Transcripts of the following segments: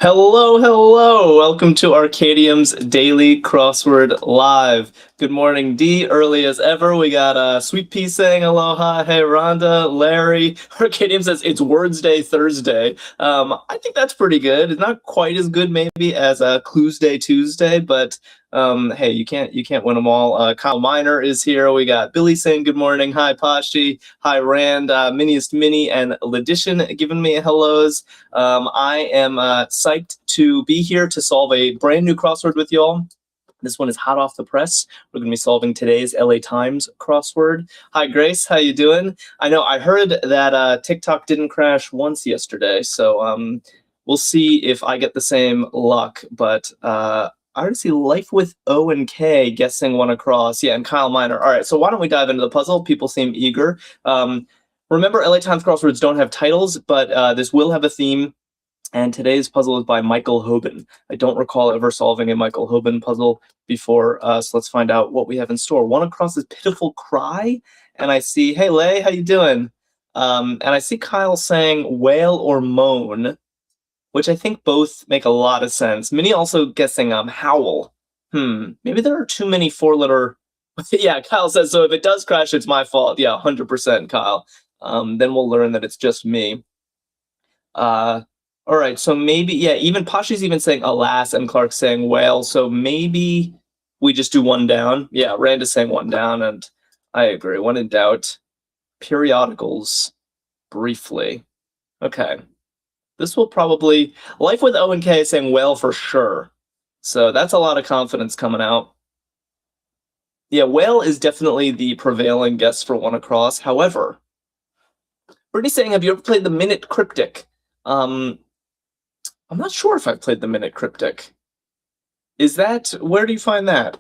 Hello, hello. Welcome to Arkadium's Daily Crossword Live. Good morning, D. Early as ever. We got Sweet Pea saying aloha. Hey, Rhonda, Larry. Arkadium says it's Words Day Thursday. I think that's pretty good. It's not quite as good maybe as Clues Day Tuesday, but hey, you can't win them all. Kyle Miner is here. We got Billy saying good morning. Hi, Pashi. Hi, Rand. Miniest Mini and Ledition giving me hellos. I am psyched to be here to solve a brand new crossword with y'all. This one is hot off the press. We're going to be solving today's LA Times crossword. Hi, Grace. How you doing? I know I heard that TikTok didn't crash once yesterday, so we'll see if I get the same luck. But I already see Life with O and K guessing one across. Yeah, and Kyle Miner. All right, so why don't we dive into the puzzle? People seem eager. Remember, LA Times crosswords don't have titles, but this will have a theme. And today's puzzle is by Michael Hoban. I don't recall ever solving a Michael Hoban puzzle before, so let's find out what we have in store. One across is Pitiful Cry, and I see, hey, Lay, how you doing? And I see Kyle saying wail or moan, which I think both make a lot of sense. Minnie also guessing howl. Maybe there are too many four-letter... Yeah, Kyle says, so if it does crash, it's my fault. Yeah, 100%, Kyle. Then we'll learn that it's just me. All right, so maybe, yeah, even Pashi's even saying alas and Clark's saying wail, so maybe we just do one down. Yeah, Rand is saying one down, and I agree. When in doubt, periodicals briefly. Okay. This will probably, Life with O and K is saying wail for sure. So that's a lot of confidence coming out. Yeah, wail is definitely the prevailing guess for one across. However, Brittany's saying, have you ever played the Minute Cryptic? I'm not sure if I've played the Minute Cryptic. Is that, where do you find that?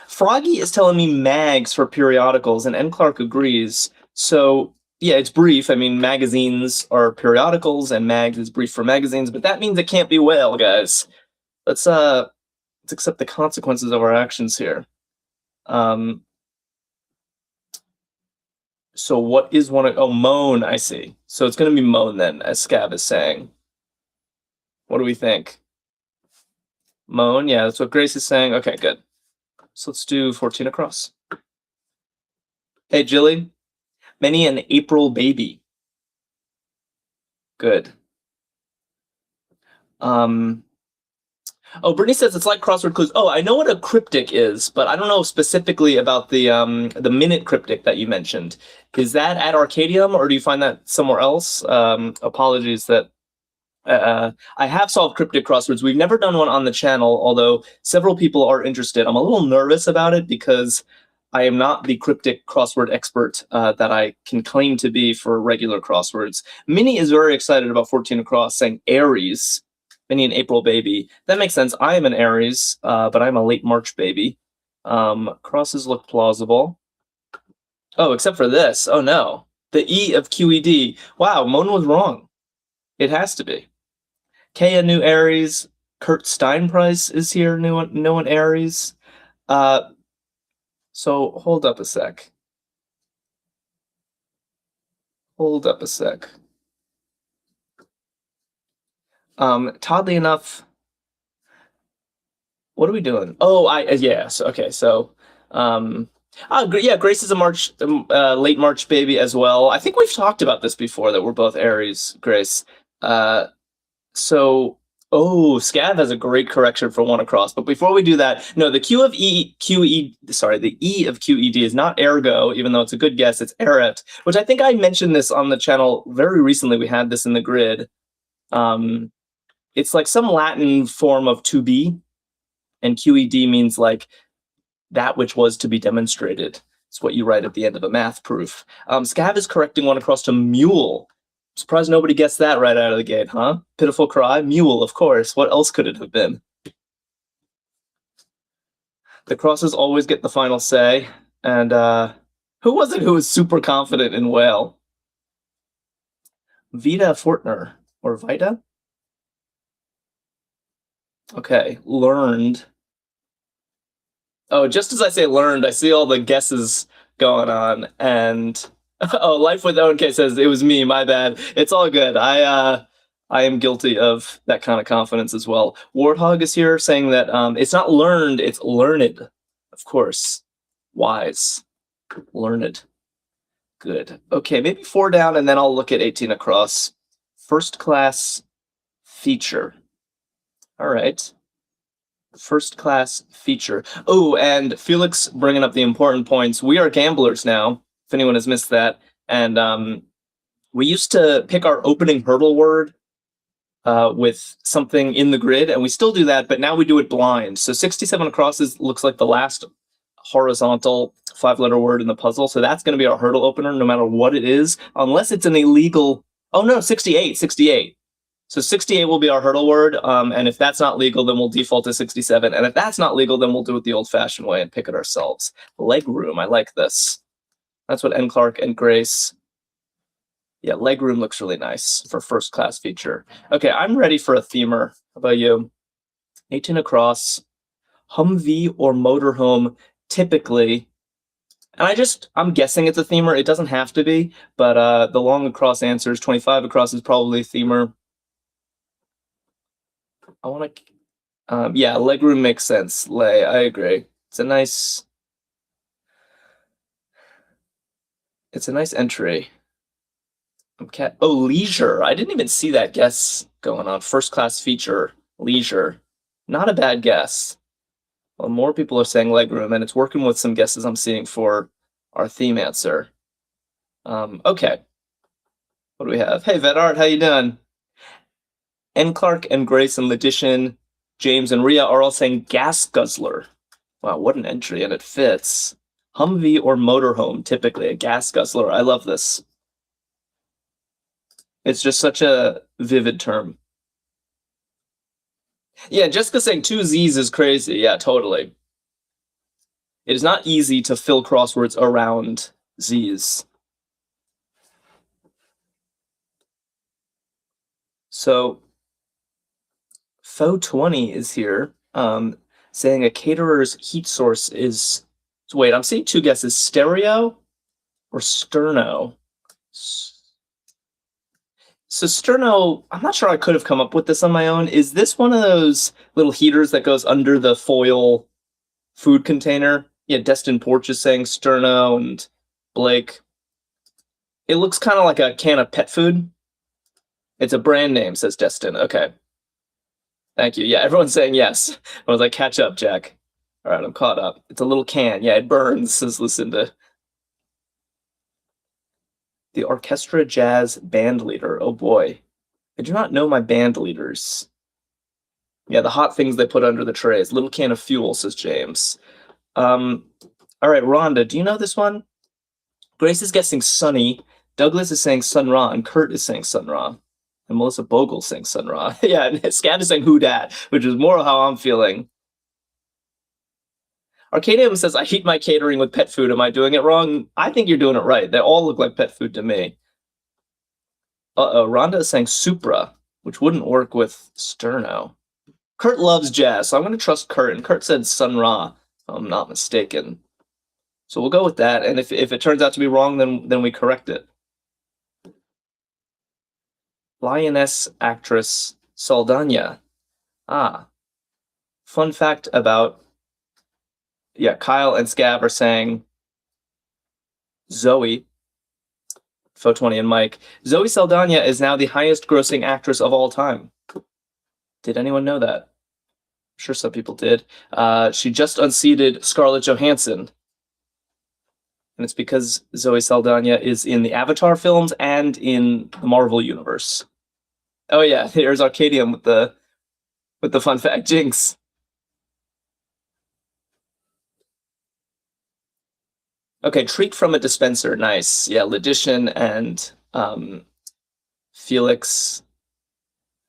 Froggy is telling me mags for periodicals, and N. Clark agrees. So, yeah, it's brief. I mean, magazines are periodicals, and mags is brief for magazines, but that means it can't be whale, guys. Let's accept the consequences of our actions here. So what is one of, oh, moan, I see. So it's going to be moan then, as Scav is saying. What do we think? Moan, yeah, that's what Grace is saying. Okay, good. So let's do 14 across. Hey, Jilly. Many an April baby. Good. Oh, Brittany says it's like crossword clues. Oh, I know what a cryptic is, but I don't know specifically about the Minute Cryptic that you mentioned. Is that at Arkadium, or do you find that somewhere else? Apologies that I have solved cryptic crosswords. We've never done one on the channel, although several people are interested. I'm a little nervous about it because I am not the cryptic crossword expert that I can claim to be for regular crosswords. Minnie is very excited about 14 across, saying Aries. Minnie an April baby. That makes sense. I am an Aries, but I'm a late March baby. Crosses look plausible. Oh, except for this. Oh, no. The E of QED. Wow, Mona was wrong. It has to be. Kea new Aries. Kurt Steinprice is here, new one Aries. So hold up a sec. Hold up a sec. Oddly enough, what are we doing? Oh, yes. Okay, so yeah, Grace is a late March baby as well. I think we've talked about this before, that we're both Aries, Grace. So, oh, Scav has a great correction for one across. But before we do that, no, the the E of QED is not ergo, even though it's a good guess, it's eret, which I think I mentioned this on the channel very recently. We had this in the grid. It's like some Latin form of to be, and QED means like that which was to be demonstrated. It's what you write at the end of a math proof. Scav is correcting one across to mule. Surprised nobody guessed that right out of the gate, huh? Pitiful Cry? Mule, of course. What else could it have been? The crosses always get the final say. And who was it who was super confident in whale? Vita Fortner. Or Vita? Okay, learned. Oh, just as I say learned, I see all the guesses going on, and oh, Life with O&K says it was me, my bad. It's all good. I am guilty of that kind of confidence as well. Warthog is here saying that it's not learned, it's learned. Of course. Wise. Learned. Good. Okay, maybe 4 down, and then I'll look at 18 across. First class feature. All right. First class feature. Oh, and Felix bringing up the important points. We are gamblers now, if anyone has missed that. And we used to pick our opening hurdle word with something in the grid, and we still do that, but now we do it blind. So 67 across looks like the last horizontal 5-letter word in the puzzle. So that's going to be our hurdle opener, no matter what it is, unless it's an illegal. Oh no, 68. So 68 will be our hurdle word, and if that's not legal, then we'll default to 67. And if that's not legal, then we'll do it the old-fashioned way and pick it ourselves. Leg room, I like this. That's what N. Clark and Grace. Yeah, leg room looks really nice for first-class feature. Okay, I'm ready for a themer. How about you? 18 across, Humvee or motorhome, typically. And I'm guessing it's a themer. It doesn't have to be, but the long across answers, 25 across is probably a themer. I want to, yeah, legroom makes sense. I agree. It's a nice entry. Oh, leisure. I didn't even see that guess going on. First class feature, leisure. Not a bad guess. Well, more people are saying legroom, and it's working with some guesses I'm seeing for our theme answer. Okay. What do we have? Hey, VetArt, how you doing? N. Clark and Grace and Letition, James and Ria are all saying gas guzzler. Wow, what an entry, and it fits. Humvee or motorhome, typically a gas guzzler. I love this. It's just such a vivid term. Yeah, Jessica saying 2 Z's is crazy. Yeah, totally. It is not easy to fill crosswords around Z's. So, Faux20 is here, saying a caterer's heat source is. So wait, I'm seeing 2 guesses: stereo or sterno. So sterno, I'm not sure I could have come up with this on my own. Is this one of those little heaters that goes under the foil food container? Yeah, Destin Porch is saying sterno, and Blake. It looks kind of like a can of pet food. It's a brand name, says Destin. Okay. Thank you. Yeah, everyone's saying yes. I was like, catch up, Jack. All right, I'm caught up. It's a little can. Yeah, it burns, says Lucinda. The orchestra jazz band leader. Oh boy. I do not know my band leaders. Yeah, the hot things they put under the trays. Little can of fuel, says James. All right, Rhonda, do you know this one? Grace is guessing Sunny. Douglas is saying Sun Ra, and Kurt is saying Sun Ra. And Melissa Bogle saying Sun Ra. Yeah, and Scat is saying Who Dat, which is more how I'm feeling. Arkadium says, I heat my catering with pet food. Am I doing it wrong? I think you're doing it right. They all look like pet food to me. Uh-oh, Rhonda is saying Supra, which wouldn't work with sterno. Kurt loves jazz, so I'm going to trust Kurt. And Kurt said Sun Ra, if I'm not mistaken. So we'll go with that. And if it turns out to be wrong, then we correct it. Lioness actress Saldana. Ah. Fun fact about. Yeah, Kyle and Scav are saying Zoe, Faux20 and Mike. Zoe Saldana is now the highest grossing actress of all time. Did anyone know that? I'm sure some people did. She just unseated Scarlett Johansson. And it's because Zoe Saldana is in the Avatar films and in the Marvel Universe. Oh yeah, here's Arkadium with the fun fact. Jinx. Okay, treat from a dispenser. Nice. Yeah, Ledition and Felix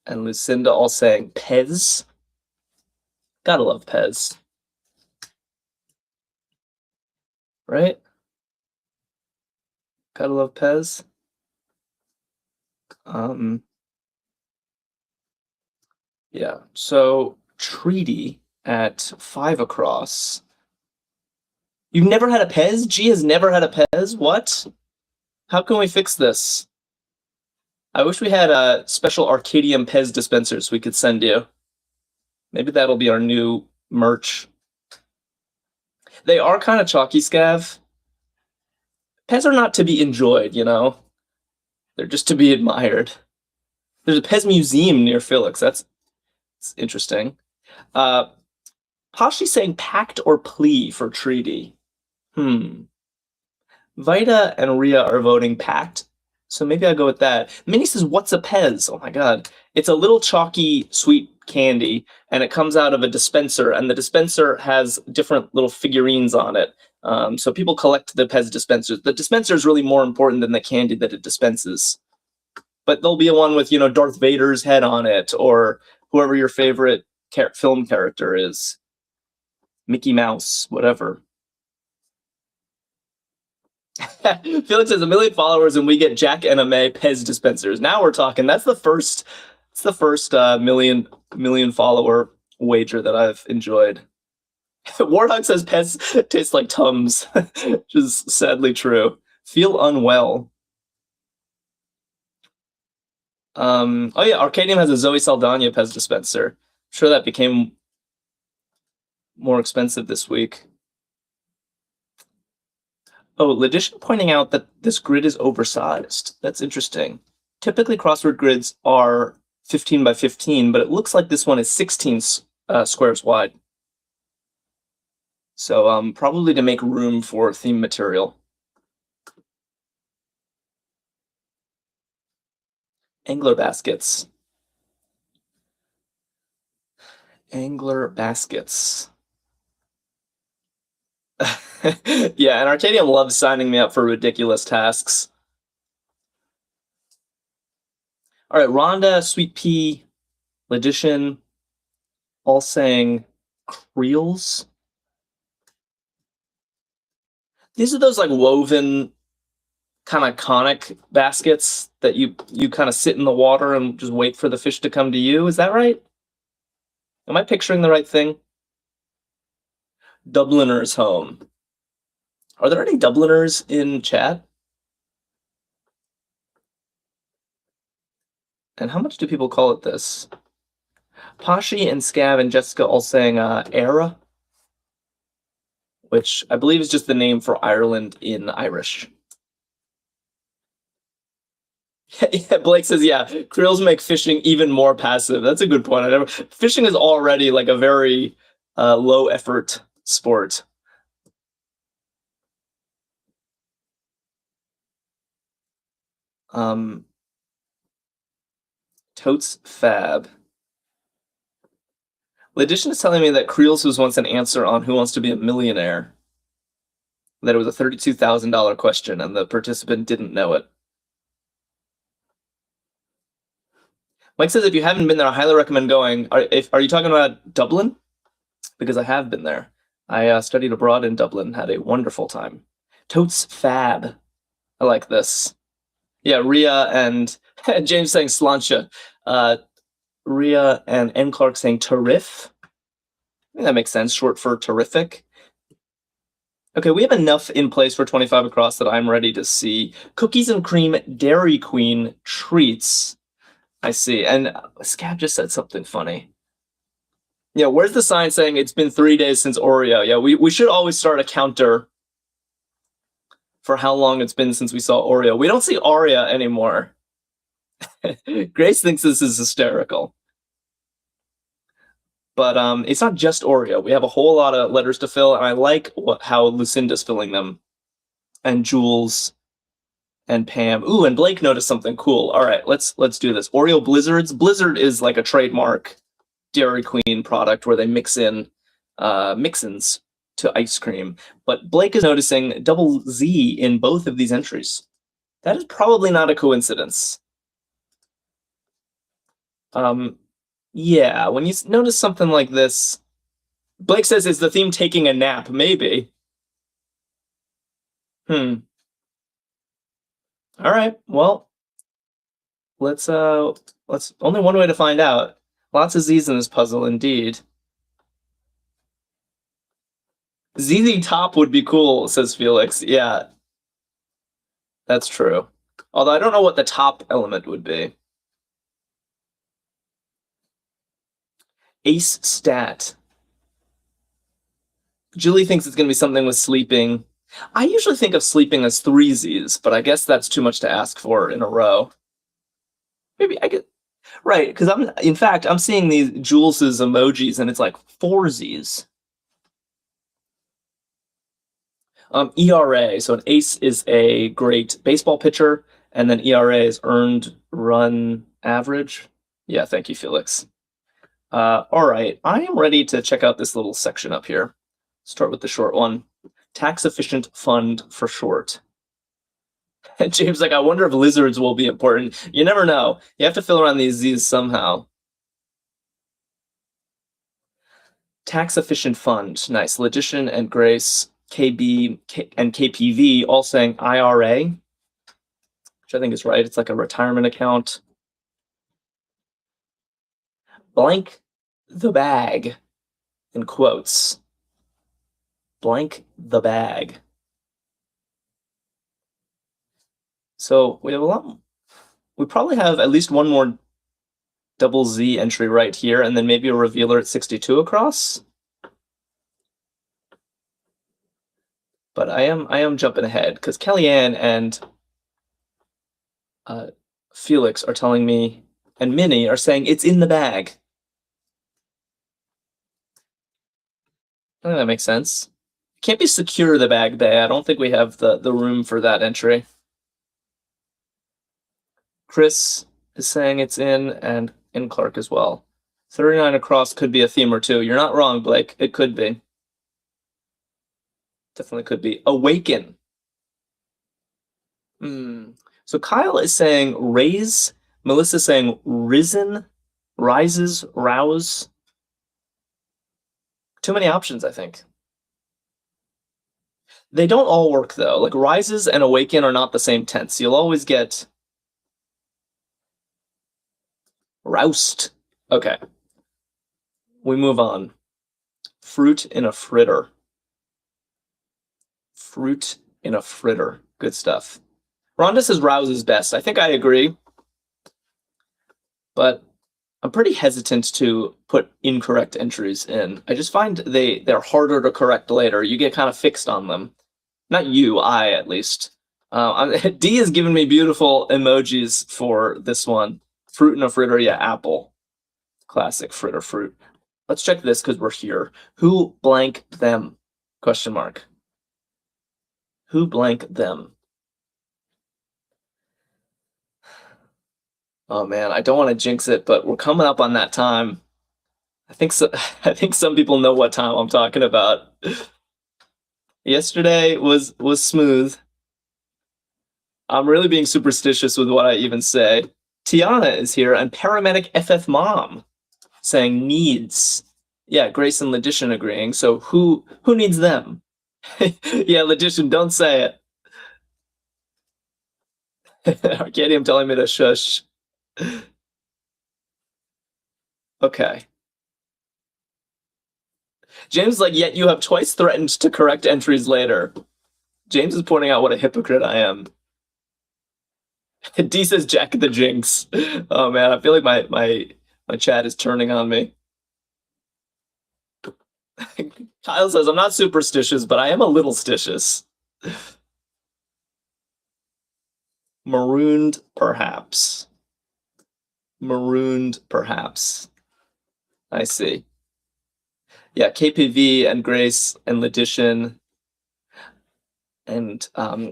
and Lucinda all saying Pez. Gotta love Pez. Right? Gotta love Pez. Yeah, so treaty at 5 across. You've never had a Pez? G has never had a Pez? What? How can we fix this? I wish we had special Arkadium Pez dispensers we could send you. Maybe that'll be our new merch. They are kind of chalky, Scav. Pez are not to be enjoyed, you know? They're just to be admired. There's a Pez museum near Felix. That's interesting. Pashi saying pact or plea for treaty. Vita and Ria are voting pact, so maybe I'll go with that. Minnie says, what's a Pez? Oh my god. It's a little chalky sweet candy, and it comes out of a dispenser, and the dispenser has different little figurines on it. So people collect the Pez dispensers. The dispenser is really more important than the candy that it dispenses. But there'll be a one with, Darth Vader's head on it, or whoever your favorite film character is. Mickey Mouse, whatever. Felix has 1 million followers, and we get Jack and May Pez dispensers. Now we're talking. That's the first. It's the first million follower wager that I've enjoyed. Warhawk says Pez tastes like Tums, which is sadly true. Feel unwell. Oh yeah, Arkadium has a Zoe Saldana Pez dispenser. I'm sure that became more expensive this week. Oh, Ledition pointing out that this grid is oversized. That's interesting. Typically, crossword grids are 15 by 15, but it looks like this one is 16 squares wide. So probably to make room for theme material. Angler baskets. Angler baskets. Yeah, and Arkadium loves signing me up for ridiculous tasks. All right, Rhonda, Sweet Pea, Ledition, all saying creels. These are those like woven kind of conic baskets that you kind of sit in the water and just wait for the fish to come to you. Is that right? Am I picturing the right thing? Dubliner's home. Are there any Dubliners in chat? And how much do people call it this? Pashi and Scav and Jessica all saying Era, which I believe is just the name for Ireland in Irish. Yeah, Blake says, yeah, creels make fishing even more passive. That's a good point. Fishing is already like a very low effort sport. Totes fab. Ledition is telling me that creels was once an answer on Who Wants to Be a Millionaire. That it was a $32,000 question and the participant didn't know it. Mike says, if you haven't been there, I highly recommend going. Are you talking about Dublin? Because I have been there. I studied abroad in Dublin, had a wonderful time. Totes fab. I like this. Yeah, Ria and James saying slancha. Ria and N. Clark saying terrif. I think that makes sense, short for terrific. Okay, we have enough in place for 25 across that I'm ready to see. Cookies and cream Dairy Queen treats. I see. And Scab just said something funny. Yeah, where's the sign saying it's been 3 days since Oreo? Yeah, we should always start a counter for how long it's been since we saw Oreo. We don't see Aria anymore. Grace thinks this is hysterical. But it's not just Oreo. We have a whole lot of letters to fill, and I like how Lucinda's filling them. And Jules and Pam. Ooh, and Blake noticed something cool. All right, let's do this. Oreo Blizzards. Blizzard is like a trademark Dairy Queen product where they mix in mix-ins to ice cream. But Blake is noticing double Z in both of these entries. That is probably not a coincidence. Yeah, when you notice something like this, Blake says, is the theme taking a nap? Maybe. All right, well, let's only one way to find out. Lots of Z's in this puzzle, indeed. ZZ Top would be cool, says Felix. Yeah, that's true. Although I don't know what the top element would be. Ace stat. Julie thinks it's going to be something with sleeping. I usually think of sleeping as 3 Z's, but I guess that's too much to ask for in a row. Maybe I could, right, because in fact, I'm seeing these Jules's emojis and it's like 4 Z's. ERA, so an ace is a great baseball pitcher, and then ERA is earned run average. Yeah, thank you, Felix. All right, I am ready to check out this little section up here. Start with the short one. Tax efficient fund for short. And James like, I wonder if lizards will be important. You never know. You have to fill around these Z's somehow. Tax efficient fund. Nice. Logician and Grace, KB, and KPV all saying IRA, which I think is right. It's like a retirement account. Blank the bag, in quotes. Blank the bag. So we have a lot. We probably have at least one more double Z entry right here, and then maybe a revealer at 62 across. But I am jumping ahead because Kellyanne and Felix are telling me, and Minnie are saying it's in the bag. I think that makes sense. Can't be secure the bag bay. I don't think we have the room for that entry. Chris is saying it's in, and Clark as well. 39 across could be a theme or two. You're not wrong, Blake. It could be. Definitely could be. Awaken. So Kyle is saying raise. Melissa's saying risen, rises, rouse. Too many options, I think. They don't all work, though. Like rises and awaken are not the same tense. You'll always get roused. Okay. We move on. Fruit in a fritter. Fruit in a fritter. Good stuff. Rhonda says rouse is best. I think I agree. But I'm pretty hesitant to put incorrect entries in. I just find they're harder to correct later. You get kind of fixed on them. Not you, I at least. D has given me beautiful emojis for this one. Fruit in a fritter, yeah, apple. Classic fritter fruit. Let's check this because we're here. Who blank them? Question mark. Who blank them? Oh man, I don't want to jinx it, but we're coming up on that time. I think so. I think some people know what time I'm talking about. Yesterday was smooth. I'm really being superstitious with what I even say. Tiana is here, and paramedic FF Mom saying needs. Yeah, Grace and Logician agreeing. So who needs them? Yeah, Logician, don't say it. Arkadium telling me to shush. Okay. James is like, yet you have twice threatened to correct entries later. James is pointing out what a hypocrite I am. D says Jack the Jinx. Oh man, I feel like my chat is turning on me. Kyle says, I'm not superstitious, but I am a little stitious. Marooned, perhaps. Marooned, perhaps. I see. Yeah, KPV and Grace and Logician and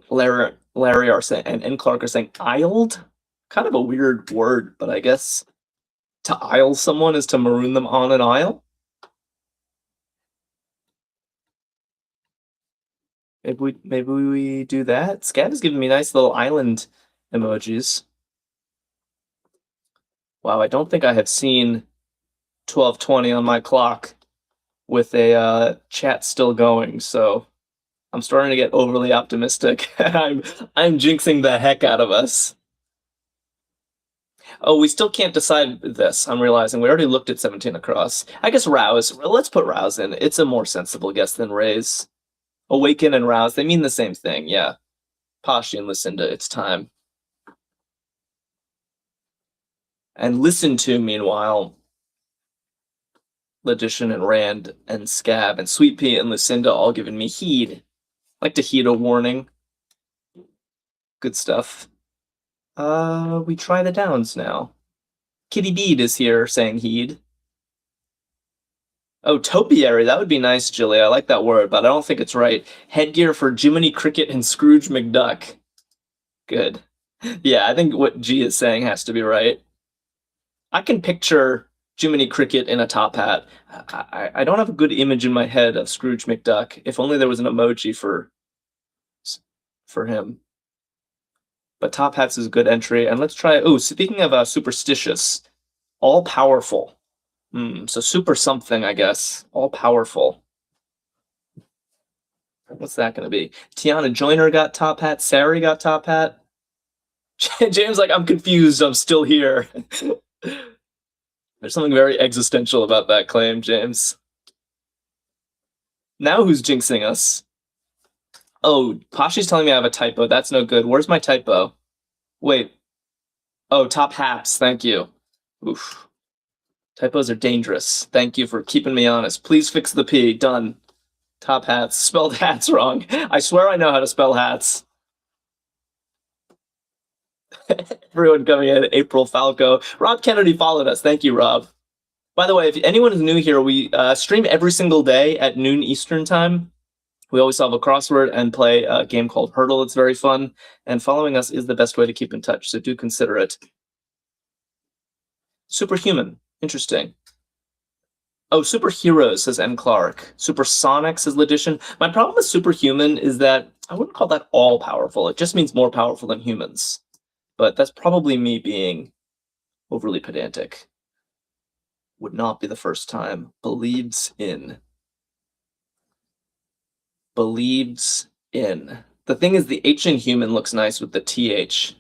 Larry are saying, and Clark are saying isled. Kind of a weird word, but I guess to isle someone is to maroon them on an isle. Maybe we do that. Scat is giving me nice little island emojis. Wow, I don't think I have seen 12:20 on my clock with a chat still going, so I'm starting to get overly optimistic. I'm jinxing the heck out of us. Oh, we still can't decide this. I'm realizing we already looked at 17 across. I guess rouse. Let's put rouse in. It's a more sensible guess than raise. Awaken and rouse. They mean the same thing. Yeah. Posh and listen to it's time. And listen to, meanwhile, Logician and Rand and Scab and Sweet Pea and Lucinda all giving me heed. Like to heed a warning. Good stuff. We try the downs now. Kitty Bead is here saying heed. Oh, topiary, that would be nice, Jilly. I like that word, but I don't think it's right. Headgear for Jiminy Cricket and Scrooge McDuck. Good. Yeah, I think what G is saying has to be right. I can picture Jiminy Cricket in a top hat. I don't have a good image in my head of Scrooge McDuck. If only there was an emoji for him. But top hats is a good entry. And let's try, oh, speaking of superstitious, all powerful. So super something, I guess. All powerful. What's that going to be? Tiana Joyner got top hat. Sari got top hat. James like, I'm confused. I'm still here. There's something very existential about that claim, James. Now who's jinxing us? Oh, Pashi's telling me I have a typo. That's no good. Where's my typo? Wait. Oh, top hats. Thank you. Oof. Typos are dangerous. Thank you for keeping me honest. Please fix the P. Done. Top hats. Spelled hats wrong. I swear I know how to spell hats. Everyone coming in. April Falco. Rob Kennedy followed us. Thank you, Rob. By the way, if anyone is new here, we stream every single day at noon Eastern time. We always solve a crossword and play a game called Hurdle. It's very fun. And following us is the best way to keep in touch, so do consider it. Superhuman. Interesting. Oh, superheroes, says M. Clark. Supersonic, says Ledition. My problem with superhuman is that I wouldn't call that all powerful. It just means more powerful than humans. But that's probably me being overly pedantic. Would not be the first time. Believes in. Believes in. The thing is, the H in human looks nice with the TH.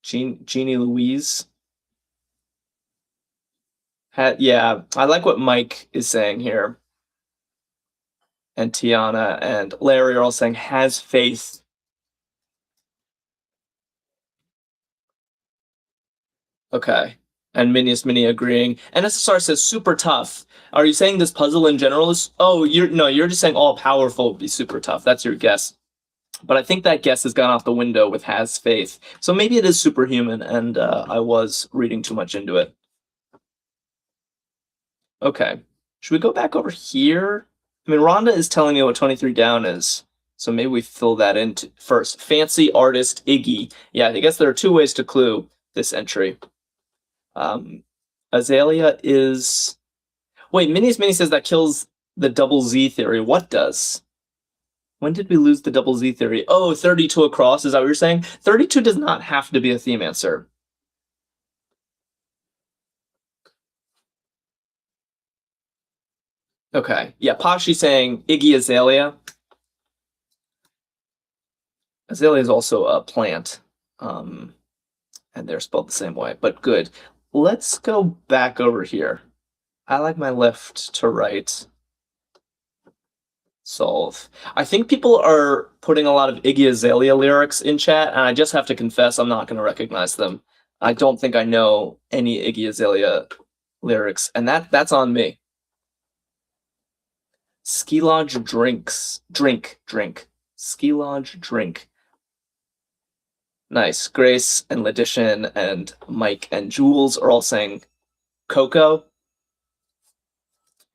Jeannie Louise. Yeah, I like what Mike is saying here. And Tiana and Larry are all saying, has faith. Okay. And Minius Mini agreeing. And SSR says super tough. Are you saying this puzzle in general is... Oh, you're just saying all powerful would be super tough. That's your guess. But I think that guess has gone off the window with has faith. So maybe it is superhuman, and I was reading too much into it. Okay. Should we go back over here? I mean, Rhonda is telling me what 23 down is. So maybe we fill that in first. Fancy artist Iggy. Yeah, I guess there are two ways to clue this entry. Azalea is... Wait, Mini's Mini says that kills the double Z theory. What does? When did we lose the double Z theory? Oh, 32 across, is that what you're saying? 32 does not have to be a theme answer. Okay, yeah, Pashi's saying Iggy Azalea. Azalea is also a plant, and they're spelled the same way, but good. Let's go back over here. I like my left to right. Solve. I think people are putting a lot of Iggy Azalea lyrics in chat, and I just have to confess I'm not going to recognize them. I don't think I know any Iggy Azalea lyrics, and that's on me. Ski Lodge drinks. Drink. Ski Lodge drink. Nice. Grace and Ledition and Mike and Jules are all saying Coco.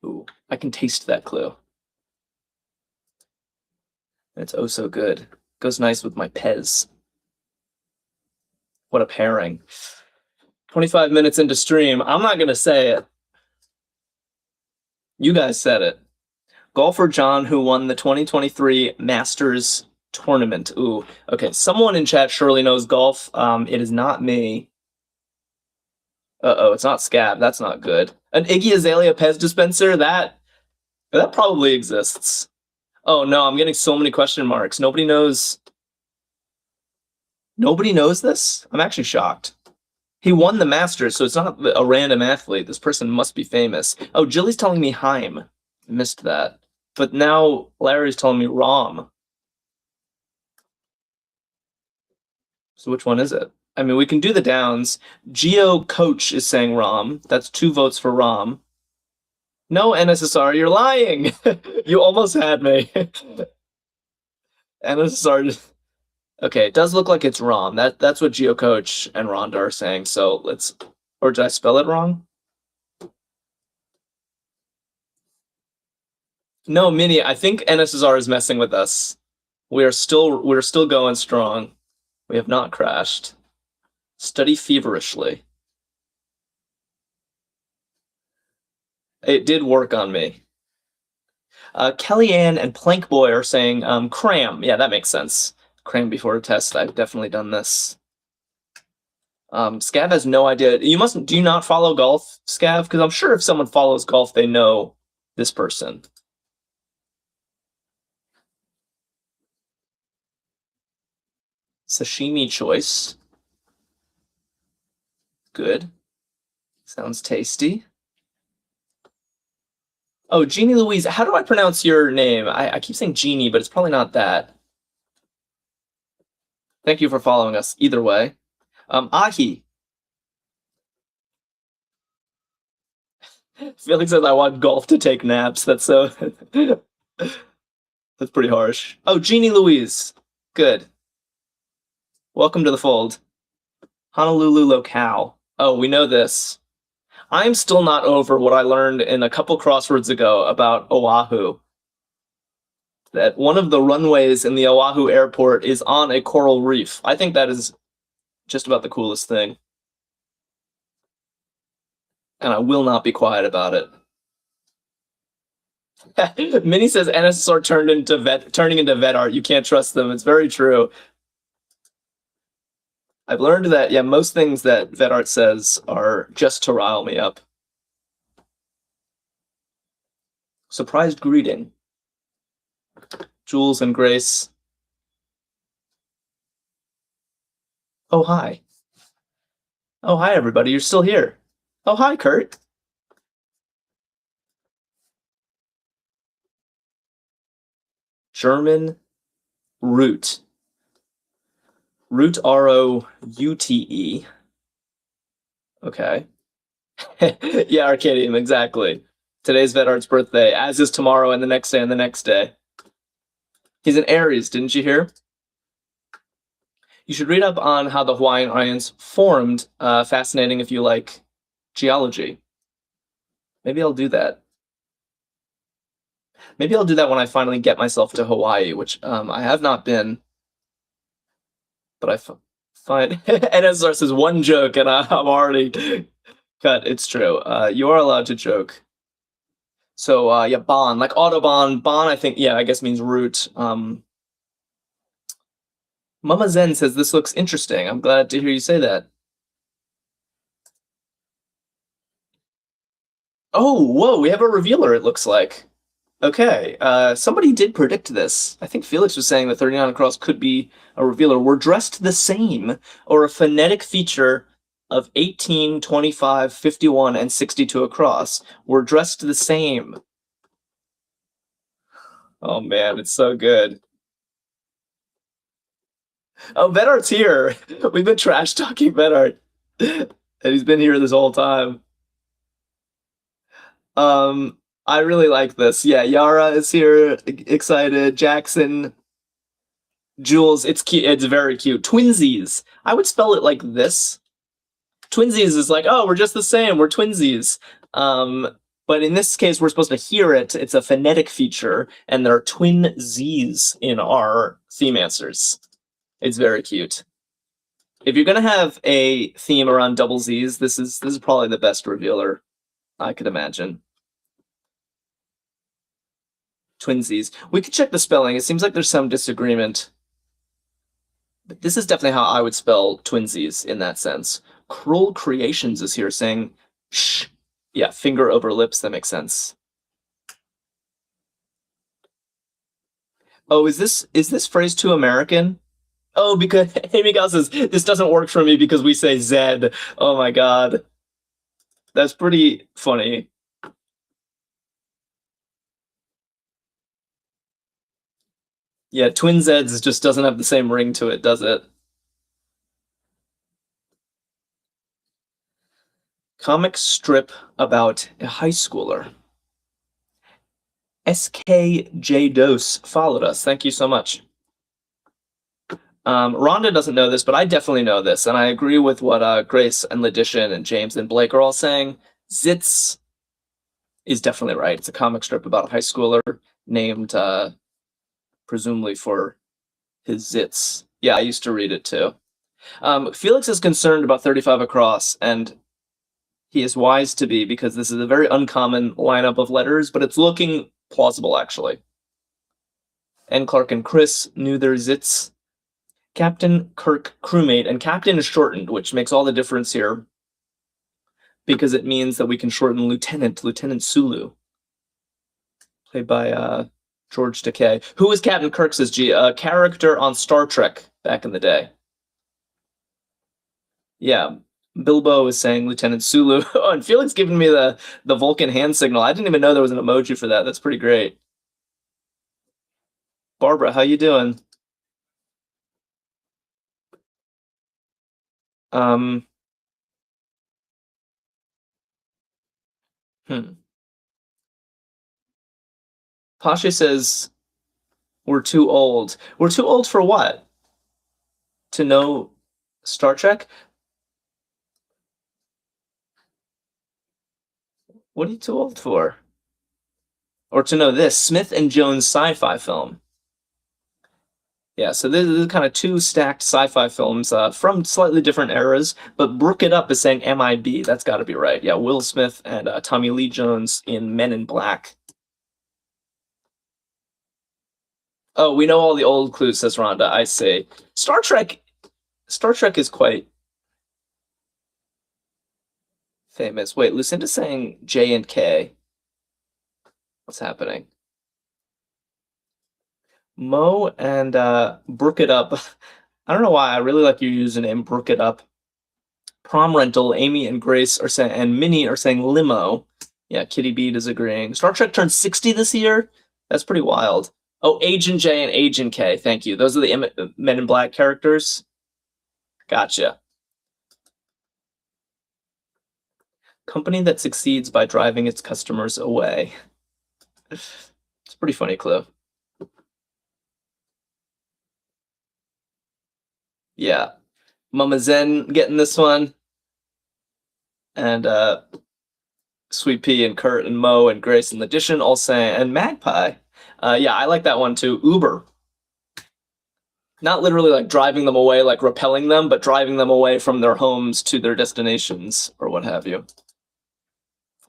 Ooh, I can taste that clue. It's oh so good. Goes nice with my Pez. What a pairing. 25 minutes into stream. I'm not going to say it. You guys said it. Golfer John, who won the 2023 Masters tournament. Ooh, okay. Someone in chat surely knows golf. It is not me. Uh-oh, it's not Scab. That's not good. An Iggy Azalea Pez dispenser? That probably exists. Oh no, I'm getting so many question marks. Nobody knows. Nobody knows this? I'm actually shocked. He won the Masters, so it's not a random athlete. This person must be famous. Oh, Jilly's telling me Heim. I missed that. But now Larry's telling me Rom. So which one is it? I mean, we can do the downs. Geo Coach is saying Rom. That's 2 votes for Rom. No, NSSR, you're lying. You almost had me. NSSR. Okay, it does look like it's Rom. That's what Geo Coach and Rhonda are saying. So let's. Or did I spell it wrong? No, Minnie. I think NSSR is messing with us. We're still going strong. We have not crashed. Study feverishly. It did work on me. Kellyanne and Plank Boy are saying cram. Yeah, that makes sense. Cram before a test. I've definitely done this. Scav has no idea. Do you not follow golf, Scav? Because I'm sure if someone follows golf, they know this person. Sashimi choice. Good. Sounds tasty. Oh, Jeannie Louise. How do I pronounce your name? I keep saying Jeannie, but it's probably not that. Thank you for following us. Either way. Ahi. Felix says I want golf to take naps. That's so. That's pretty harsh. Oh, Jeannie Louise. Good. Welcome to the fold. Honolulu locale. Oh, we know this. I'm still not over what I learned in a couple crosswords ago about Oahu. That one of the runways in the Oahu airport is on a coral reef. I think that is just about the coolest thing. And I will not be quiet about it. Minnie says NSSR turning into vet art. You can't trust them. It's very true. I've learned that, yeah, most things that vet art says are just to rile me up. Surprised greeting. Jules and Grace. Oh, hi. Oh, hi, everybody. You're still here. Oh, hi, Kurt. German root. Root, R-O-U-T-E. Okay. Yeah, Arkadium, exactly. Today's vet art's birthday, as is tomorrow and the next day and the next day. He's an Aries, didn't you hear? You should read up on how the Hawaiian Islands formed. Fascinating if you like geology. Maybe I'll do that. Maybe I'll do that when I finally get myself to Hawaii, which I have not been. But I find NSR says one joke and I'm already cut. It's true. You are allowed to joke. So yeah, Bon, like Autobahn. Bon, I think, yeah, I guess means root. Mama Zen says this looks interesting. I'm glad to hear you say that. Oh, whoa, we have a revealer, it looks like. Okay, somebody did predict this. I think Felix was saying that 39 across could be a revealer. We're dressed the same, or a phonetic feature of 18, 25, 51, and 62 across. We're dressed the same. Oh man, it's so good. Oh, Vedart's here. We've been trash talking Vedart. And he's been here this whole time. I really like this. Yeah, Yara is here, excited. Jackson, Jules, it's cute. It's very cute. Twinsies. I would spell it like this. Twinsies is like, oh, we're just the same. We're twinsies. But in this case, we're supposed to hear it. It's a phonetic feature, and there are twin Z's in our theme answers. It's very cute. If you're gonna have a theme around double Z's, this is probably the best revealer I could imagine. Twinsies. We could check the spelling. It seems like there's some disagreement. But this is definitely how I would spell twinsies in that sense. Cruel Creations is here saying shh. Yeah, finger over lips. That makes sense. Oh, is this phrase too American? Oh, because Amy Gal says this doesn't work for me because we say Zed. Oh my god. That's pretty funny. Yeah, Twin Zeds just doesn't have the same ring to it, does it? Comic strip about a high schooler. SKJ Dose followed us. Thank you so much. Rhonda doesn't know this, but I definitely know this, and I agree with what Grace and Ledition and James and Blake are all saying. Zitz is definitely right. It's a comic strip about a high schooler named, presumably for his zits. Yeah, I used to read it too. Felix is concerned about 35 across, and he is wise to be, because this is a very uncommon lineup of letters, but it's looking plausible, actually. And Clark and Chris knew their zits. Captain, Kirk, crewmate, and Captain is shortened, which makes all the difference here, because it means that we can shorten Lieutenant Sulu, played by George Takei. Who was Captain Kirk, says G? A character on Star Trek back in the day. Yeah, Bilbo is saying Lieutenant Sulu. Oh, and Felix giving me the Vulcan hand signal. I didn't even know there was an emoji for that. That's pretty great. Barbara, how you doing? Pasha says we're too old. We're too old for what? To know Star Trek? What are you too old for? Or to know this, Smith and Jones sci-fi film. Yeah, so this is kind of two stacked sci-fi films from slightly different eras, but Brook It Up is saying MIB. That's got to be right. Yeah, Will Smith and Tommy Lee Jones in Men in Black. Oh, we know all the old clues, says Rhonda. I see. Star Trek is quite famous. Wait, Lucinda's saying J and K. What's happening? Mo and Brook It Up. I don't know why. I really like your username, Brook It Up. Prom Rental, Amy and Grace are saying, and Minnie are saying limo. Yeah, Kitty Beat is agreeing. Star Trek turned 60 this year? That's pretty wild. Oh, Agent J and Agent K. Thank you. Those are the Men in Black characters. Gotcha. Company that succeeds by driving its customers away. It's a pretty funny clue. Yeah. Mama Zen getting this one. And Sweet Pea and Kurt and Mo and Grace and Ledition all saying, and Magpie. Yeah, I like that one too. Uber. Not literally like driving them away, like repelling them, but driving them away from their homes to their destinations or what have you.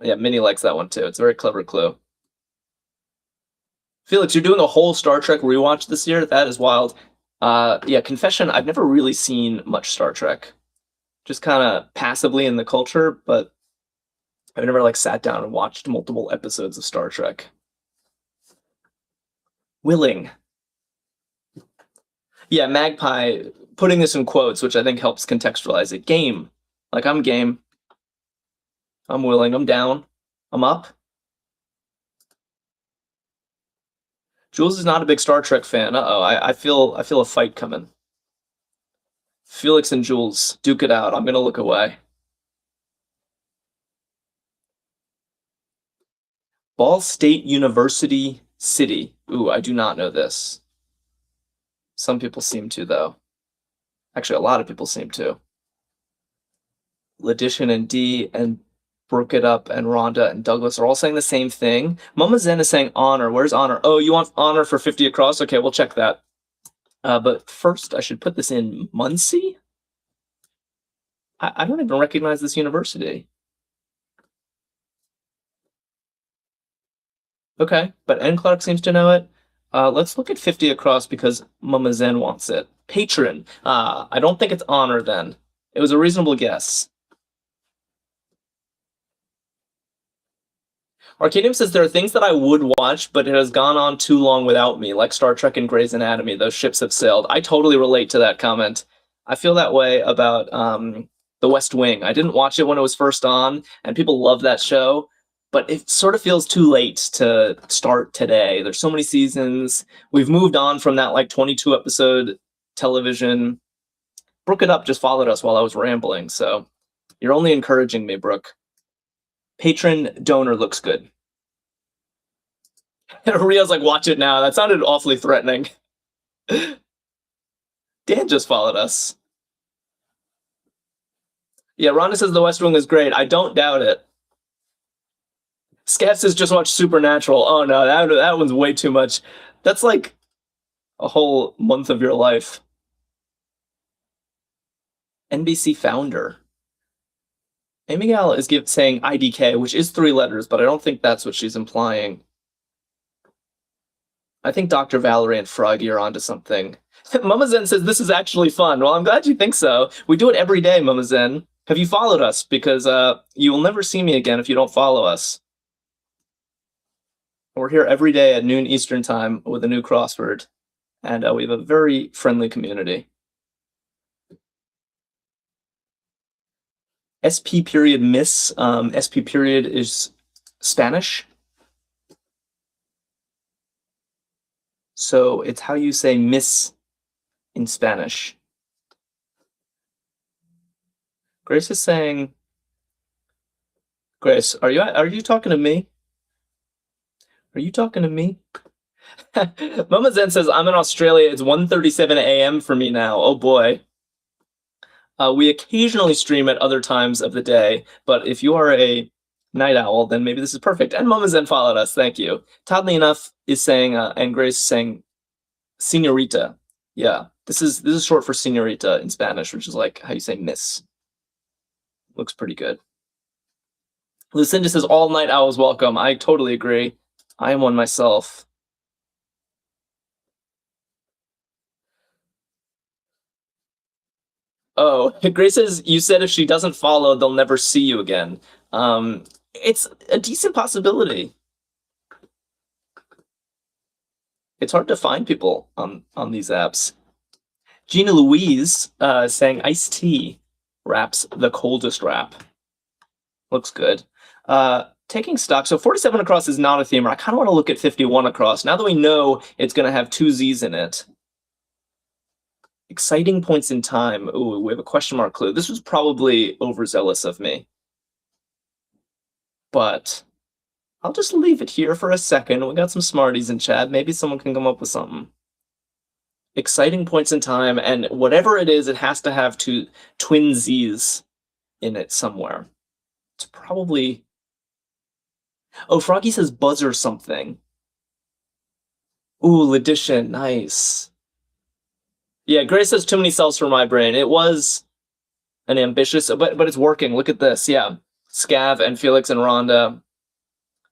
Yeah, Minnie likes that one too. It's a very clever clue. Felix, you're doing a whole Star Trek rewatch this year? That is wild. Yeah, confession, I've never really seen much Star Trek. Just kind of passively in the culture, but I've never like sat down and watched multiple episodes of Star Trek. Willing. Yeah, Magpie, putting this in quotes, which I think helps contextualize it. Game. Like, I'm game. I'm willing. I'm down. I'm up. Jules is not a big Star Trek fan. Uh-oh, I feel a fight coming. Felix and Jules, duke it out. I'm gonna look away. Ball State University City. Ooh, I do not know this. Some people seem to, though. Actually, a lot of people seem to. Ledition and D and Brook It Up and Rhonda and Douglas are all saying the same thing. Mama Zen is saying honor. Where's honor? Oh, you want honor for 50 across? Okay, we'll check that. But first, I should put this in Muncie? I don't even recognize this university. Okay, but N. Clark seems to know it. Let's look at 50 across because Mama Zen wants it. Patron. I don't think it's honor then. It was a reasonable guess. Arkadium says there are things that I would watch, but it has gone on too long without me, like Star Trek and Grey's Anatomy. Those ships have sailed. I totally relate to that comment. I feel that way about The West Wing. I didn't watch it when it was first on, and people love that show, but it sort of feels too late to start today. There's so many seasons. We've moved on from that like 22 episode television. Brook It Up just followed us while I was rambling, so you're only encouraging me, Brooke. Patron donor looks good. Rio's like, watch it now. That sounded awfully threatening. Dan just followed us. Yeah, Rhonda says The West Wing is great. I don't doubt it. Scat says just watch Supernatural. Oh no, that one's way too much. That's like a whole month of your life. NBC founder. Amy Gal is saying IDK, which is 3 letters, but I don't think that's what she's implying. I think Dr. Valerie and Froggy are onto something. Mama Zen says this is actually fun. Well, I'm glad you think so. We do it every day, Mama Zen. Have you followed us? Because you will never see me again if you don't follow us. We're here every day at noon Eastern time with a new crossword, and we have a very friendly community. SP period miss. SP period is Spanish. So it's how you say miss in Spanish. Grace is saying, Grace, are you talking to me? Are you talking to me? Mama Zen says, I'm in Australia. It's 1:37 a.m. for me now. Oh boy. We occasionally stream at other times of the day, but if you are a night owl, then maybe this is perfect. And Mama Zen followed us. Thank you. Toddly Enough is saying, and Grace is saying, señorita. Yeah, this is short for señorita in Spanish, which is like how you say miss. Looks pretty good. Lucinda says, all night owls welcome. I totally agree. I am one myself. Oh, Grace says, you said if she doesn't follow, they'll never see you again. It's a decent possibility. It's hard to find people on these apps. Gina Louise saying iced tea wraps the coldest wrap. Looks good. Taking stock. So 47 across is not a themer. I kind of want to look at 51 across. Now that we know it's going to have 2 Z's in it. Exciting points in time. Ooh, we have a question mark clue. This was probably overzealous of me. But I'll just leave it here for a second. We got some smarties in chat. Maybe someone can come up with something. Exciting points in time, and whatever it is, it has to have 2 twin Z's in it somewhere. It's probably... Oh, Froggy says buzzer something. Ooh, Ledition, nice. Yeah, Grace says too many cells for my brain. It was an ambitious, but it's working. Look at this. Yeah, Scav and Felix and Rhonda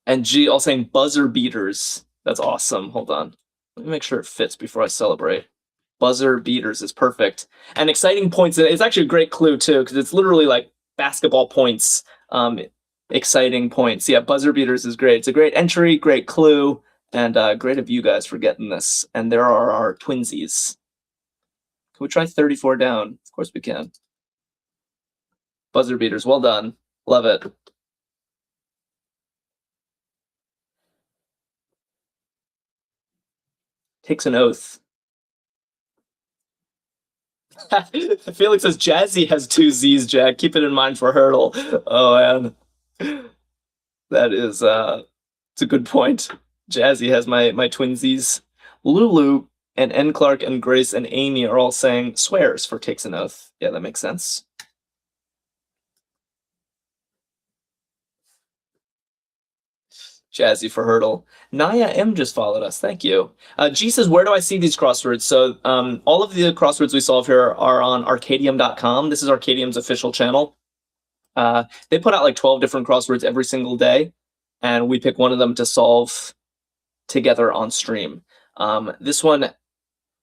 and G all saying buzzer beaters. That's awesome. Hold on. Let me make sure it fits before I celebrate. Buzzer beaters is perfect. And exciting points. It's actually a great clue too, because it's literally like basketball points. Exciting points. Yeah, buzzer beaters is great. It's a great entry, great clue, and great of you guys for getting this. And there are our twinsies. Can we try 34 down? Of course we can. Buzzer beaters, well done. Love it. Takes an oath. Felix says Jazzy has 2 Z's, Jack. Keep it in mind for Hurdle. Oh man. That is it's a good point. Jazzy has my twinsies. Lulu and N. Clark and Grace and Amy are all saying swears for takes an oath. Yeah, that makes sense. Jazzy for Hurdle. Naya M just followed us. Thank you. G says, where do I see these crosswords? So all of the crosswords we solve here are on Arkadium.com. This is Arkadium's official channel. They put out like 12 different crosswords every single day, and we pick one of them to solve together on stream. This one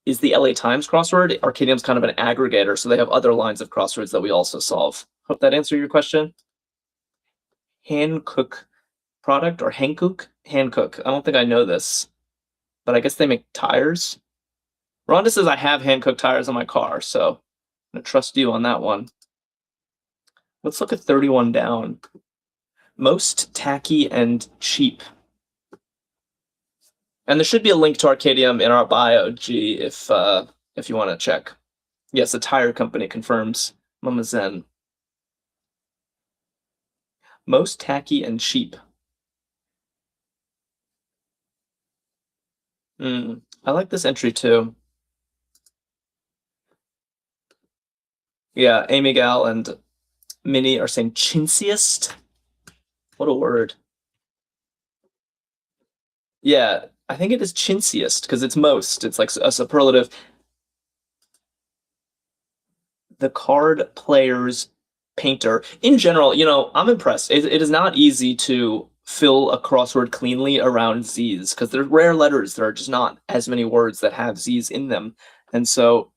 is the LA Times crossword. Arkadium's kind of an aggregator, so they have other lines of crosswords that we also solve. Hope that answered your question. Hankook product, or Hankook? Hankook. I don't think I know this, but I guess they make tires. Rhonda says I have Hankook tires on my car, so I'm gonna trust you on that one. Let's look at 31 down. Most tacky and cheap. And there should be a link to Arkadium in our bio, G, if you want to check. Yes, a tire company confirms. Mama Zen. Most tacky and cheap. I like this entry too. Yeah, Amy Gal and Minnie are saying chintziest. What a word. Yeah, I think it is chintziest because it's most. It's like a superlative. The card player's painter. In general, I'm impressed. It is not easy to fill a crossword cleanly around Z's because they're rare letters. There are just not as many words that have Z's in them. And so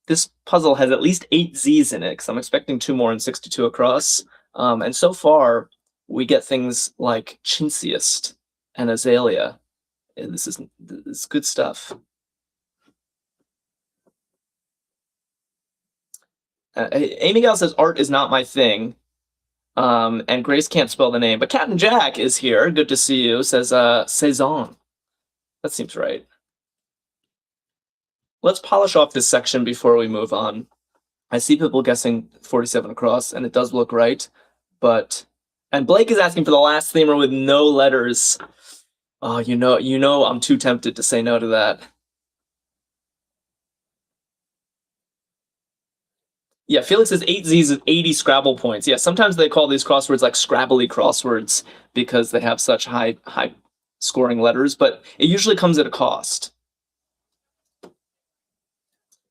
this puzzle has at least 8 Z's in it because I'm expecting 2 more and 62 across. And so far, we get things like chintziest and azalea. This is good stuff. Amy Gal says art is not my thing. And Grace can't spell the name, but Captain Jack is here. Good to see you. Says saison. That seems right. Let's polish off this section before we move on. I see people guessing 47 across, and it does look right, and Blake is asking for the last themer with no letters. Oh, I'm too tempted to say no to that. Yeah, Felix says 8 Z's is 80 Scrabble points. Yeah, sometimes they call these crosswords like Scrabbly crosswords because they have such high scoring letters, but it usually comes at a cost.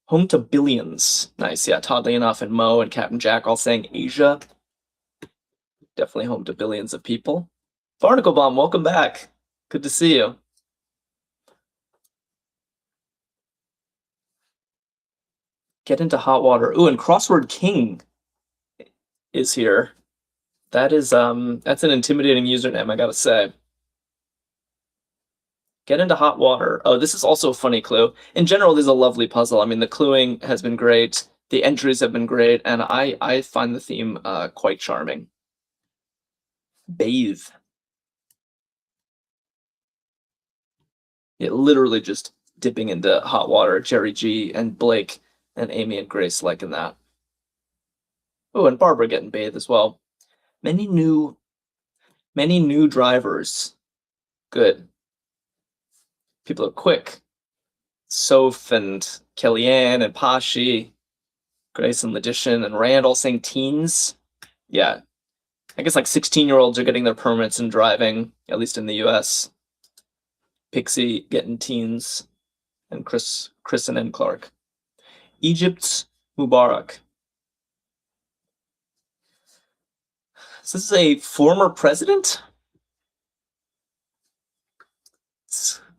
Home to billions. Nice, yeah. Todd Leonoff and Mo and Captain Jack all saying Asia. Definitely home to billions of people. Barnacle Bomb, welcome back. Good to see you. Get into hot water. Ooh, and Crossword King is here. That's an intimidating username, I gotta say. Get into hot water. Oh, this is also a funny clue. In general, this is a lovely puzzle. I mean, the cluing has been great. The entries have been great, and I find the theme quite charming. Bathe. Yeah, literally just dipping into hot water. Jerry G and Blake and Amy and Grace liking that. Oh, and Barbara getting bathed as well. Many new drivers. Good. People are quick. Soph and Kellyanne and Pashi, Grace and Logician and Rand all saying teens. Yeah. I guess like 16-year-olds are getting their permits and driving, at least in the US. Pixie getting teens. And Chris and N. Clark. Egypt's Mubarak. So this is a former president?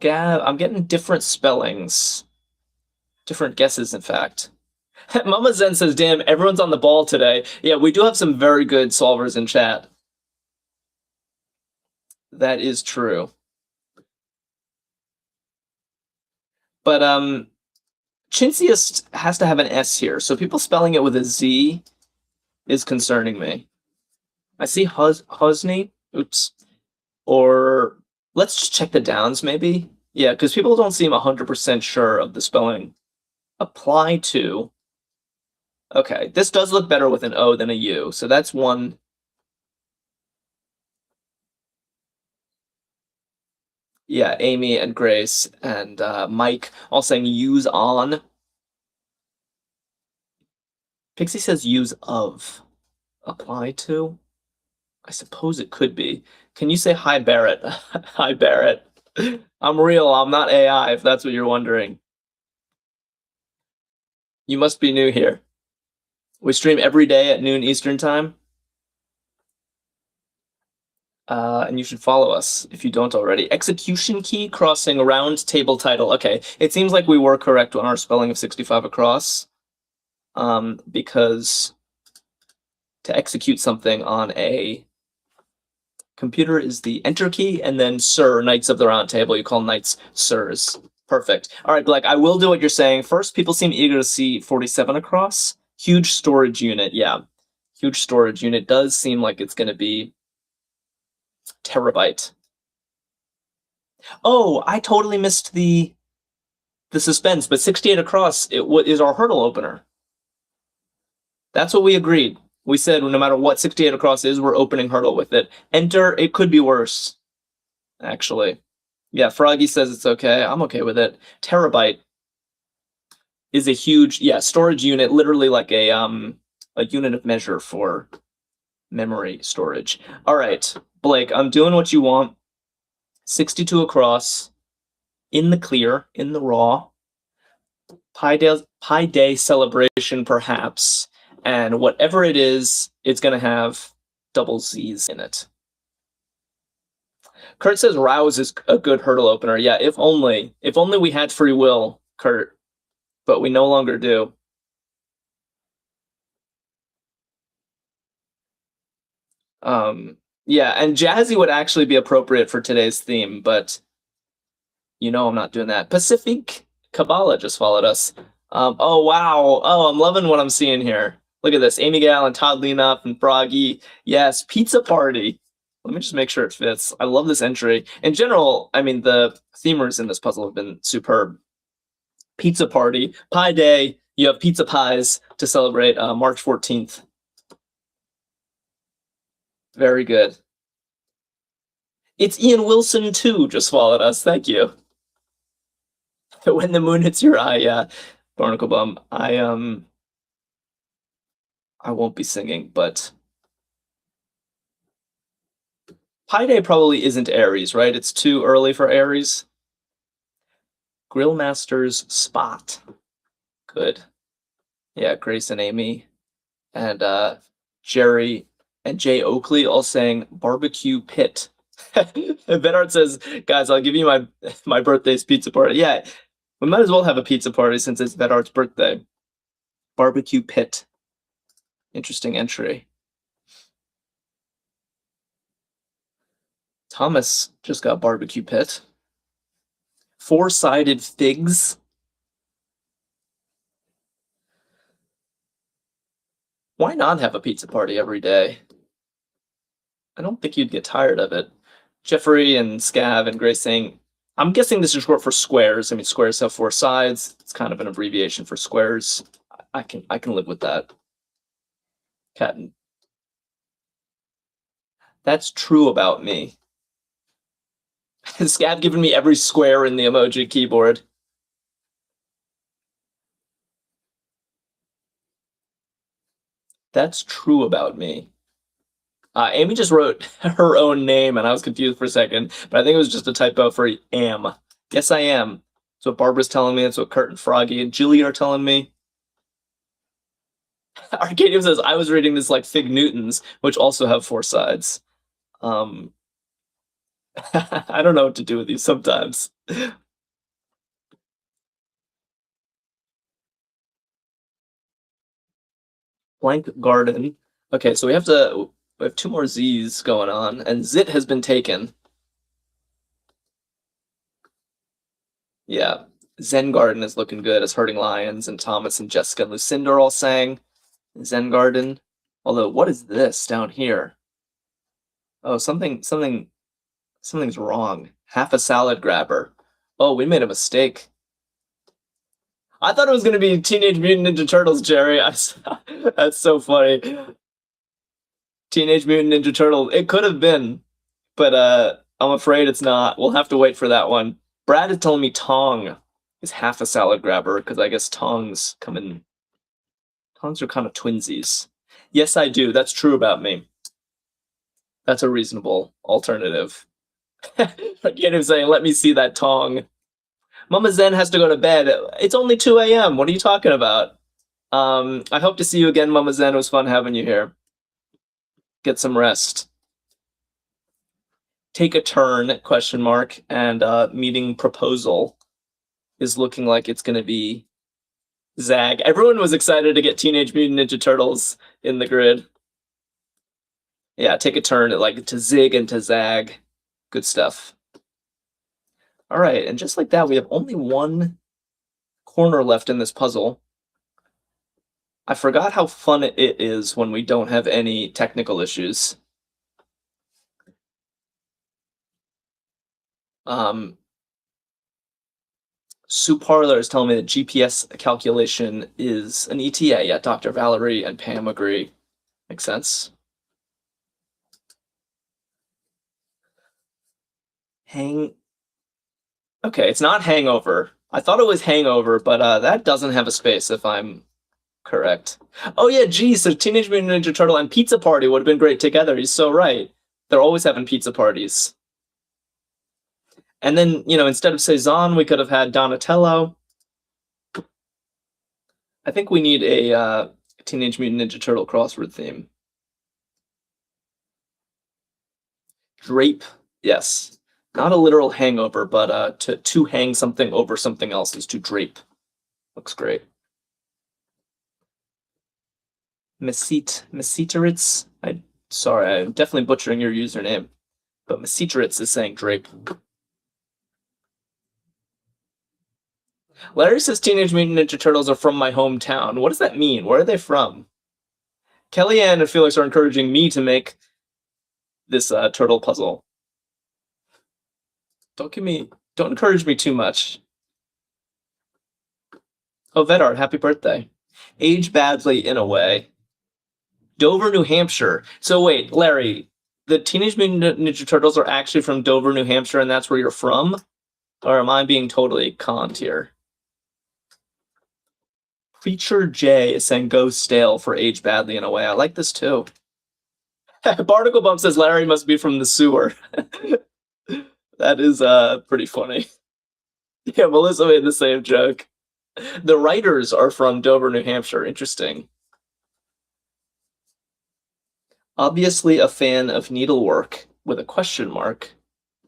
I'm getting different spellings. Different guesses, in fact. Mama Zen says, damn, everyone's on the ball today. Yeah, we do have some very good solvers in chat. That is true. But chintziest has to have an S here, so people spelling it with a Z is concerning me. I see Hosni. Oops. Or let's just check the downs, maybe. Yeah, because people don't seem 100% sure of the spelling. Apply to. Okay, this does look better with an O than a U, so that's one. Yeah, Amy and Grace and Mike all saying use on. Pixie says use of. Apply to? I suppose it could be. Can you say hi, Barrett? Hi, Barrett. I'm real. I'm not AI, if that's what you're wondering. You must be new here. We stream every day at noon Eastern time. And you should follow us if you don't already. Execution key crossing round table title. Okay, it seems like we were correct on our spelling of 65 across. Because to execute something on a computer is the enter key, and then Sir, Knights of the Round Table. You call knights sirs. Perfect. All right, Blake, I will do what you're saying. First, people seem eager to see 47 across. Huge storage unit, yeah. Huge storage unit does seem like it's going to be terabyte. Oh, I totally missed the suspense, but 68 across is our hurdle opener. That's what we agreed. We said no matter what 68 across is, we're opening hurdle with it. Enter, it could be worse, actually. Yeah, Froggy says it's okay. I'm okay with it. Terabyte is a huge, storage unit, literally like a unit of measure for memory storage. All right, Blake, I'm doing what you want. 62 across, in the clear, in the raw. Pi Day celebration, perhaps. And whatever it is, it's going to have double Z's in it. Kurt says Rouse is a good hurdle opener. Yeah, if only we had free will, Kurt. But we no longer do. Yeah, and Jazzy would actually be appropriate for today's theme, but I'm not doing that. Pacific Kabbalah just followed us. Oh, wow. Oh, I'm loving what I'm seeing here. Look at this. Amy Gal and Todd Leanoff and Froggy. Yes, pizza party. Let me just make sure it fits. I love this entry. In general, I mean, the themers in this puzzle have been superb. Pizza party. Pi Day. You have pizza pies to celebrate March 14th. Very good. It's Ian Wilson, too, just followed us. Thank you. When the moon hits your eye, yeah. Barnacle Bum. I won't be singing, but Pi Day probably isn't Aries, right? It's too early for Aries. Grillmaster's Spot. Good. Yeah, Grace and Amy. And Jerry and Jay Oakley all saying barbecue pit. Bedard says, guys, I'll give you my birthday's pizza party. Yeah, we might as well have a pizza party since it's Bedard's birthday. Barbecue pit. Interesting entry. Thomas just got barbecue pit. Four-sided figs. Why not have a pizza party every day? I don't think you'd get tired of it. Jeffrey and Scav and Grace saying, I'm guessing this is short for squares. I mean, squares have four sides. It's kind of an abbreviation for squares. I can live with that. Catton. That's true about me. Scav giving me every square in the emoji keyboard. That's true about me. Amy just wrote her own name, and I was confused for a second, but I think it was just a typo for am. Yes, I am. That's what Barbara's telling me. That's what Kurt and Froggy and Julie are telling me. Arkadium says, I was reading this like Fig Newtons, which also have four sides. I don't know what to do with these sometimes. Blank garden. Okay, so we have two more Z's going on, and Zit has been taken. Yeah, Zen Garden is looking good as Hurting Lions and Thomas and Jessica and Lucinda are all saying Zen Garden. Although, what is this down here? Oh, something's wrong. Half a salad grabber. Oh, we made a mistake. I thought it was going to be Teenage Mutant Ninja Turtles, Jerry. That's so funny. Teenage Mutant Ninja Turtles. It could have been, but I'm afraid it's not. We'll have to wait for that one. Brad is telling me Tong is half a salad grabber because I guess Tongs come in. Tongs are kind of twinsies. Yes, I do. That's true about me. That's a reasonable alternative. I can't even say, let me see that Tong. Mama Zen has to go to bed. It's only 2 a.m. What are you talking about? I hope to see you again, Mama Zen. It was fun having you here. Get some rest. Take a turn, question mark, and meeting proposal is looking like it's going to be Zag. Everyone was excited to get Teenage Mutant Ninja Turtles in the grid. Yeah, take a turn, like to zig and to zag. Good stuff. All right, and just like that, we have only one corner left in this puzzle. I forgot how fun it is when we don't have any technical issues. Sue Parlor is telling me that GPS calculation is an ETA. Yeah, Dr. Valerie and Pam agree. Makes sense. Hang. Okay, it's not hangover. I thought it was hangover, but that doesn't have a space if I'm correct. Oh yeah, geez, so Teenage Mutant Ninja Turtle and Pizza Party would have been great together. He's so right. They're always having pizza parties. And then, instead of Cezanne, we could have had Donatello. I think we need a Teenage Mutant Ninja Turtle crossword theme. Drape, yes. Not a literal hangover, but to hang something over something else is to drape. Looks great. Mesiteritz. Sorry, I'm definitely butchering your username, but Mesiteritz is saying drape. Larry says Teenage Mutant Ninja Turtles are from my hometown. What does that mean? Where are they from? Kellyanne and Felix are encouraging me to make this turtle puzzle. Don't encourage me too much. Oh, Vedart, happy birthday. Age badly in a way. Dover, New Hampshire. So wait, Larry, the Teenage Mutant Ninja Turtles are actually from Dover, New Hampshire, and that's where you're from? Or am I being totally conned here? Preacher J is saying go stale for age badly in a way. I like this too. Barnacle Bump says Larry must be from the sewer. That is pretty funny. Yeah, Melissa made the same joke. The writers are from Dover, New Hampshire. Interesting. Obviously a fan of needlework with a question mark.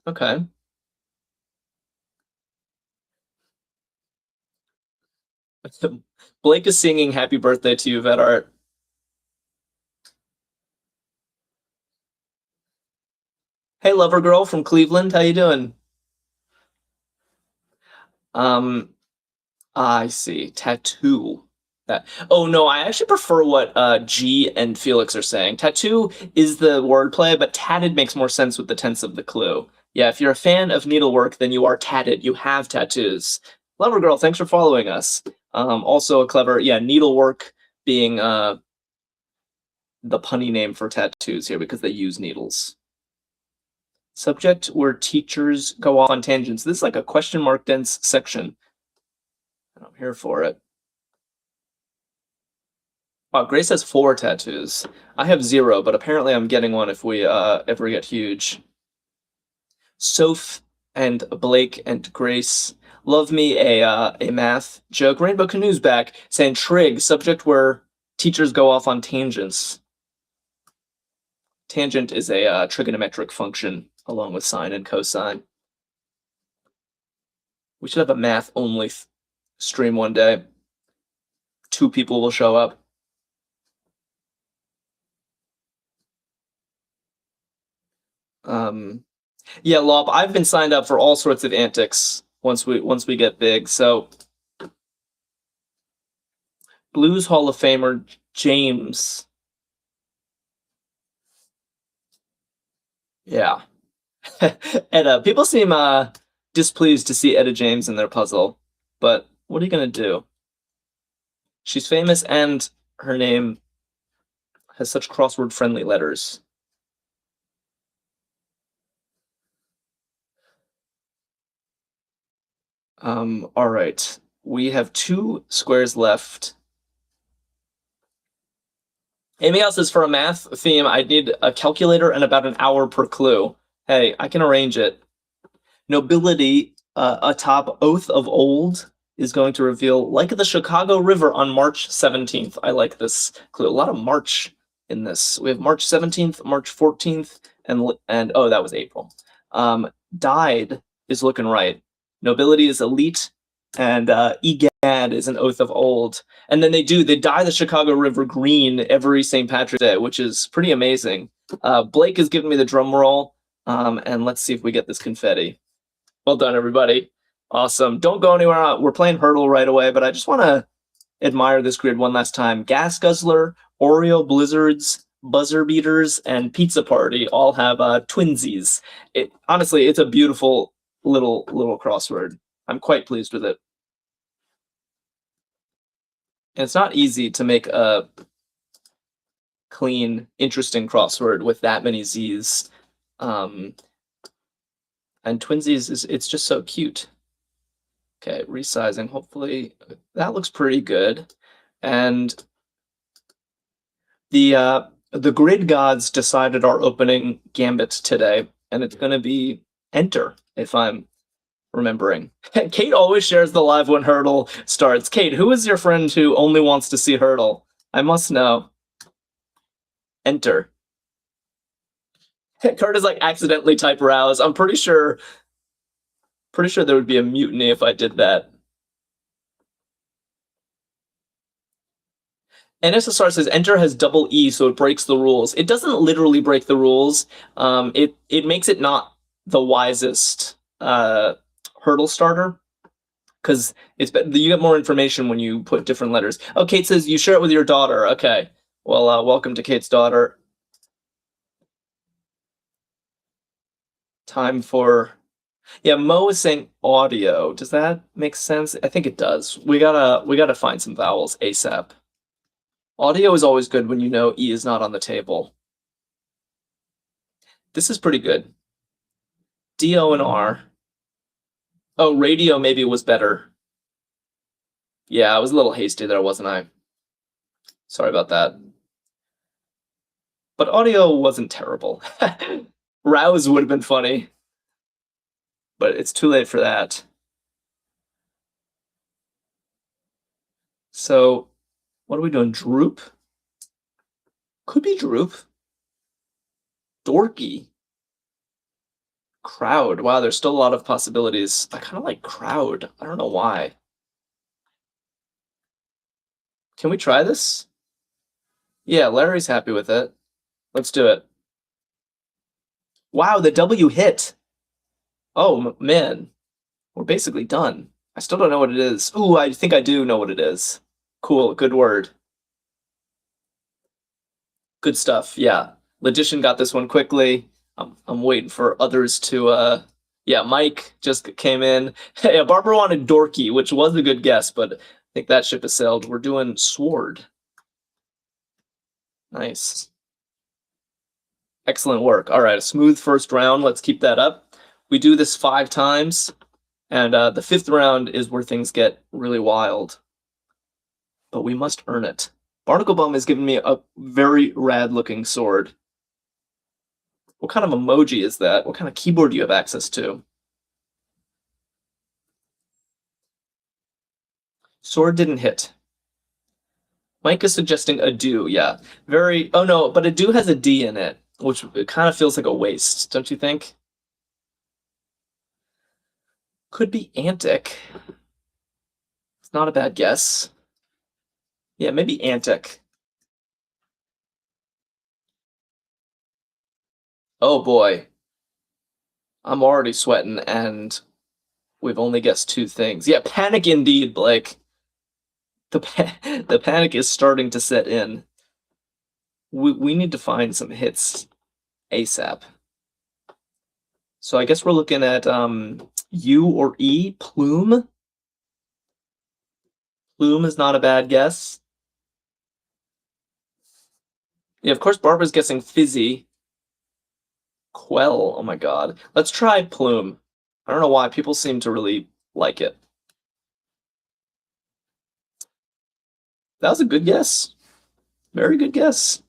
Okay. Blake is singing happy birthday to you, Vedart. Hey, lover girl from Cleveland, how you doing? I see. Tattoo. Oh no, I actually prefer what G and Felix are saying. Tattoo is the wordplay, but tatted makes more sense with the tense of the clue. Yeah, if you're a fan of needlework, then you are tatted. You have tattoos. Lover girl, thanks for following us. Also a clever, needlework being the punny name for tattoos here because they use needles. Subject where teachers go off on tangents. This is like a question mark dense section. I'm here for it. Wow, Grace has 4 tattoos. I have 0, but apparently I'm getting one if we ever get huge. Soph and Blake and Grace love me a math joke. Rainbow Canoe's back saying trig, subject where teachers go off on tangents. Tangent is a trigonometric function along with sine and cosine. We should have a math only stream one day. 2 people will show up. Yeah, Lob, I've been signed up for all sorts of antics once we get big. So Blues Hall of Famer James. Yeah. And people seem displeased to see Etta James in their puzzle, but what are you gonna do? She's famous and her name has such crossword-friendly letters. All right. We have 2 squares left. Anything else is for a math theme? I'd need a calculator and about an hour per clue. Hey, I can arrange it. Nobility atop Oath of Old is going to reveal like the Chicago River on March 17th. I like this clue. A lot of March in this. We have March 17th, March 14th, and oh, that was April. Died is looking right. Nobility is elite, and Egad is an Oath of Old. And then they dye the Chicago River green every St. Patrick's Day, which is pretty amazing. Blake has given me the drum roll, and let's see if we get this confetti. Well done, everybody. Awesome. Don't go anywhere. We're playing Hurdle right away, but I just want to admire this grid one last time. Gas Guzzler, Oreo Blizzards, Buzzer Beaters, and Pizza Party all have twinsies. Honestly, it's a beautiful little crossword. I'm quite pleased with it. And it's not easy to make a clean, interesting crossword with that many Z's. And twinsies it's just so cute. Okay, resizing. Hopefully that looks pretty good. And the grid gods decided our opening gambit today, and it's going to be enter, if I'm remembering. Kate always shares the live when Hurdle starts. Kate, who is your friend who only wants to see Hurdle? I must know. Enter. Kurt is like accidentally type rouse. I'm pretty sure there would be a mutiny if I did that. NSSR says enter has double E, so it breaks the rules. It doesn't literally break the rules. It makes it not the wisest hurdle starter, because you get more information when you put different letters. Oh, Kate says you share it with your daughter. Okay. Well, welcome to Kate's daughter. Time for... Yeah, Mo is saying audio. Does that make sense? I think it does. We gotta find some vowels ASAP. Audio is always good when you know E is not on the table. This is pretty good. D-O and R. Oh, radio maybe was better. Yeah, I was a little hasty there, wasn't I? Sorry about that. But audio wasn't terrible. Rouse would have been funny. But it's too late for that. So, what are we doing? Droop? Could be droop. Dorky. Crowd. Wow, there's still a lot of possibilities. I kind of like crowd. I don't know why. Can we try this? Yeah, Larry's happy with it. Let's do it. Wow, the W hit. Oh, man. We're basically done. I still don't know what it is. Ooh, I think I do know what it is. Cool, good word. Good stuff, yeah. Logician got this one quickly. I'm waiting for others to... Yeah, Mike just came in. Hey, Barbara wanted dorky, which was a good guess, but I think that ship has sailed. We're doing sword. Nice. Excellent work. All right, a smooth first round. Let's keep that up. We do this 5 times, and the 5th round is where things get really wild. But we must earn it. Barnacle Bum has given me a very rad-looking sword. What kind of emoji is that? What kind of keyboard do you have access to? Sword didn't hit. Mike is suggesting a do, yeah. Very... Oh, no, but a do has a D in it, which it kind of feels like a waste, don't you think? Could be antic. It's not a bad guess. Yeah, maybe antic. Oh boy. I'm already sweating, and we've only guessed 2 things. Yeah, panic indeed, Blake. The panic is starting to set in. We need to find some hits ASAP. So I guess we're looking at U or E. Plume. Plume is not a bad guess. Yeah, of course, Barbara's guessing fizzy. Quell, oh my god. Let's try plume. I don't know why, people seem to really like it. That was a good guess. Very good guess.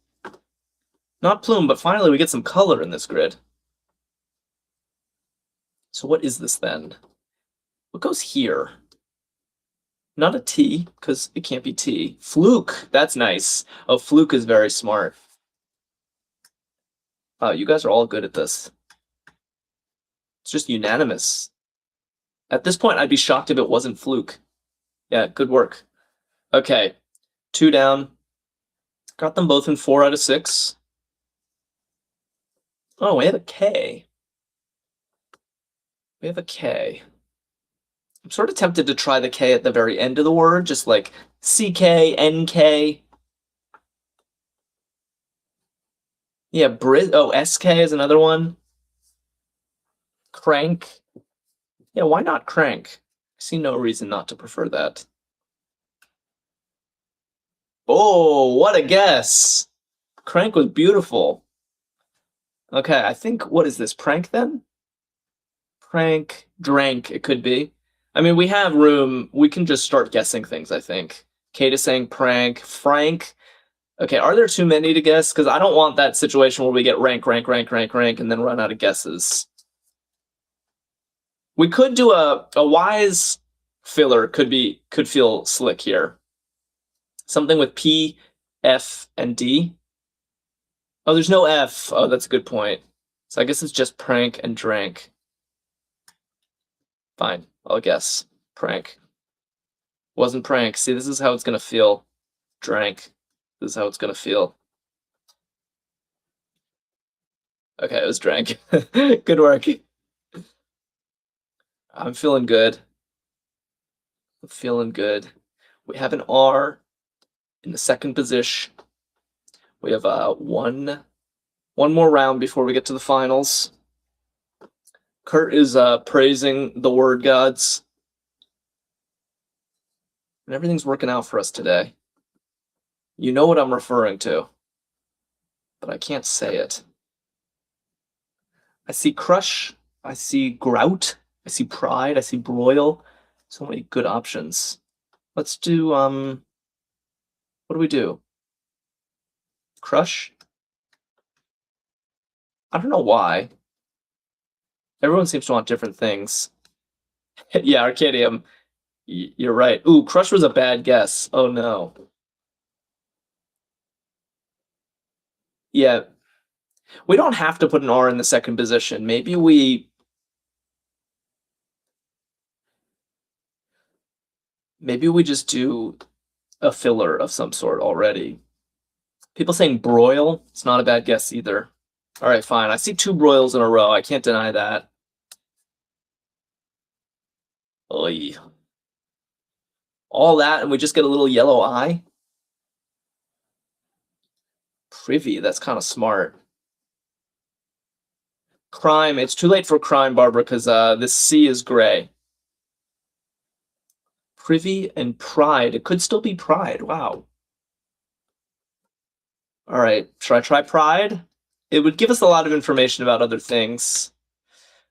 Not plume, but finally we get some color in this grid. So what is this then? What goes here? Not a T, because it can't be T. Fluke, that's nice. Oh, fluke is very smart. Wow, you guys are all good at this. It's just unanimous. At this point, I'd be shocked if it wasn't fluke. Yeah, good work. Okay, 2 down. Got them both in 4 out of 6. Oh, we have a K. We have a K. I'm sort of tempted to try the K at the very end of the word, just like CK, NK. Yeah, SK is another one. Crank. Yeah, why not crank? I see no reason not to prefer that. Oh, what a guess! Crank was beautiful. Okay, I think, what is this, prank then? Prank, drank, it could be. I mean, we have room. We can just start guessing things, I think. Kate is saying prank. Frank. Okay, are there too many to guess? Because I don't want that situation where we get rank, and then run out of guesses. We could do a wise filler. Could feel slick here. Something with P, F, and D. Oh, there's no F. Oh, that's a good point. So I guess it's just prank and drank. Fine, I'll guess. Prank. Wasn't prank. See, this is how it's gonna feel. Drank. This is how it's gonna feel. Okay, it was drank. Good work. I'm feeling good. I'm feeling good. We have an R in the second position. We have one more round before we get to the finals. Kurt is praising the word gods. And everything's working out for us today. You know what I'm referring to, but I can't say it. I see crush, I see grout, I see pride, I see broil. So many good options. Let's do, what do we do? Crush? I don't know why. Everyone seems to want different things. Yeah, Arkadium. You're right. Ooh, crush was a bad guess. Oh no. Yeah. We don't have to put an R in the second position. Maybe we just do a filler of some sort already. People saying broil, it's not a bad guess either. All right, fine. I see 2 broils in a row. I can't deny that. Oy. All that, and we just get a little yellow eye? Privy, that's kind of smart. Crime, it's too late for crime, Barbara, because this C is gray. Privy and pride. It could still be pride. Wow. All right, should I try pride? It would give us a lot of information about other things.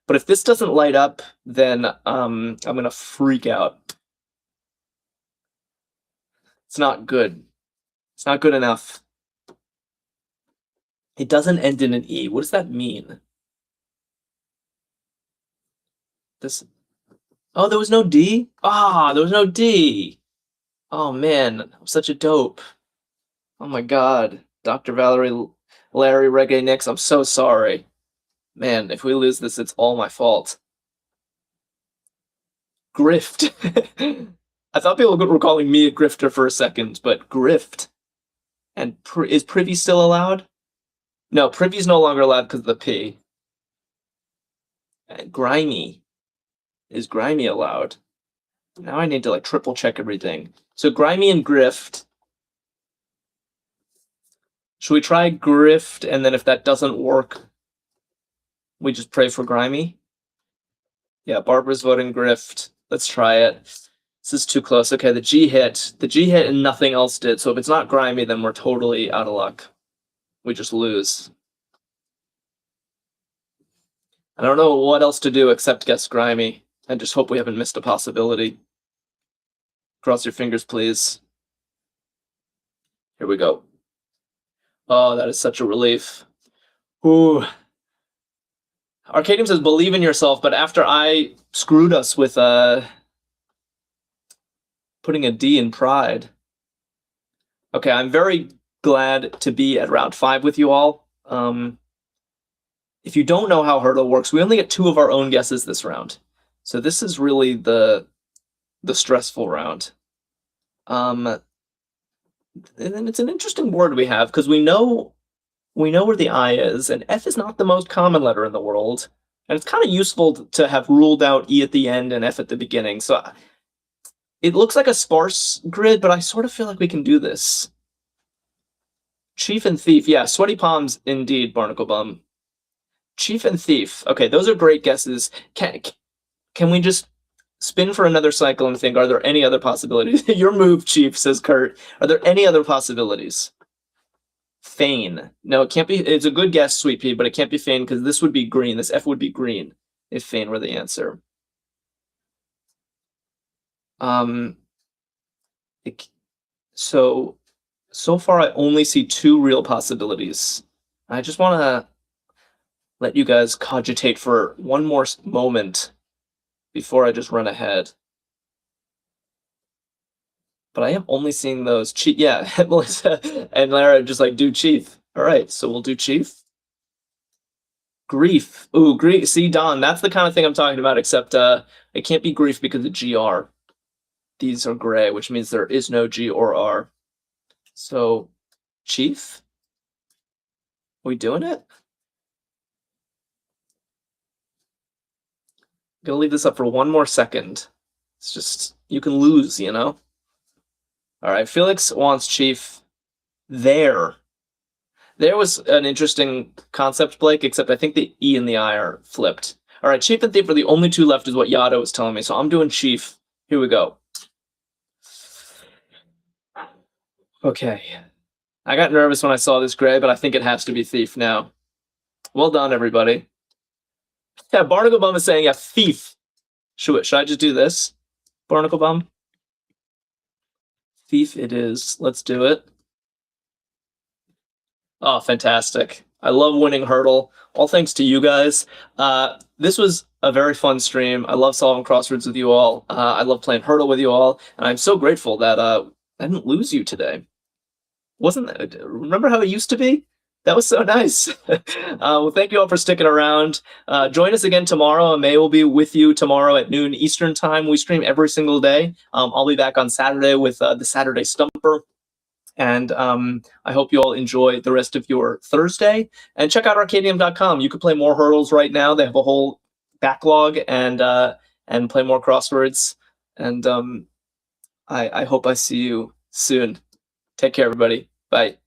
But if this doesn't light up, then I'm going to freak out. It's not good. It's not good enough. It doesn't end in an E. What does that mean? This. Oh, there was no D? Ah, there was no D. Oh, man. I'm such a dope. Oh, my God. Dr. Valerie, Larry, Reggae Nix, I'm so sorry. Man, if we lose this, it's all my fault. Grift. I thought people were calling me a grifter for a second, but grift. And is privy still allowed? No, privy's no longer allowed because of the P. And grimy. Is grimy allowed? Now I need to like triple check everything. So grimy and grift. Should we try grift, and then if that doesn't work, we just pray for grimy? Yeah, Barbara's voting grift. Let's try it. This is too close. Okay, the G hit. The G hit and nothing else did. So if it's not grimy, then we're totally out of luck. We just lose. I don't know what else to do except guess grimy and just hope we haven't missed a possibility. Cross your fingers, please. Here we go. Oh, that is such a relief. Ooh. Arkadium says, believe in yourself, but after I screwed us with putting a D in pride. Okay, I'm very glad to be at round 5 with you all. If you don't know how Hurdle works, we only get 2 of our own guesses this round. So this is really the stressful round. And then it's an interesting word we have, because we know where the I is, and F is not the most common letter in the world. And it's kind of useful to have ruled out E at the end and F at the beginning. So it looks like a sparse grid, but I sort of feel like we can do this. Chief and thief. Yeah, sweaty palms indeed, Barnacle Bum. Chief and thief. Okay, those are great guesses. Can we just spin for another cycle and think, are there any other possibilities? Your move, Chief, says Kurt. Are there any other possibilities? Feign. No, it can't be. It's a good guess, Sweet Pea, but it can't be feign because this would be green. This F would be green if feign were the answer. It, so far I only see two real possibilities. I just want to let you guys cogitate for one more moment before I just run ahead. But I am only seeing those chief. Yeah, Melissa and Lara just like do chief. All right, so we'll do chief. Grief. Ooh, grief. See, Don, that's the kind of thing I'm talking about. Except it can't be grief because of gr. These are gray, which means there is no G or R. So, chief? Are we doing it? I'm gonna leave this up for one more second. It's just, you can lose, you know? All right, Felix wants chief. There. There was an interesting concept, Blake, except I think the E and the I are flipped. All right, chief and thief are the only two left is what Yada was telling me, so I'm doing chief. Here we go. Okay. I got nervous when I saw this gray, but I think it has to be thief now. Well done, everybody. Yeah, Barnacle Bum is saying, yeah, thief. Should I just do this? Barnacle Bum? Thief it is. Let's do it. Oh, fantastic. I love winning Hurdle. All thanks to you guys. This was a very fun stream. I love solving crosswords with you all. I love playing Hurdle with you all. And I'm so grateful that I didn't lose you today. Remember how it used to be? That was so nice. Well, thank you all for sticking around. Join us again tomorrow. May will be with you tomorrow at noon Eastern time. We stream every single day. I'll be back on Saturday with the Saturday Stumper. And I hope you all enjoy the rest of your Thursday. And check out Arkadium.com. You can play more hurdles right now. They have a whole backlog and play more crosswords. And I hope I see you soon. Take care, everybody. Bye.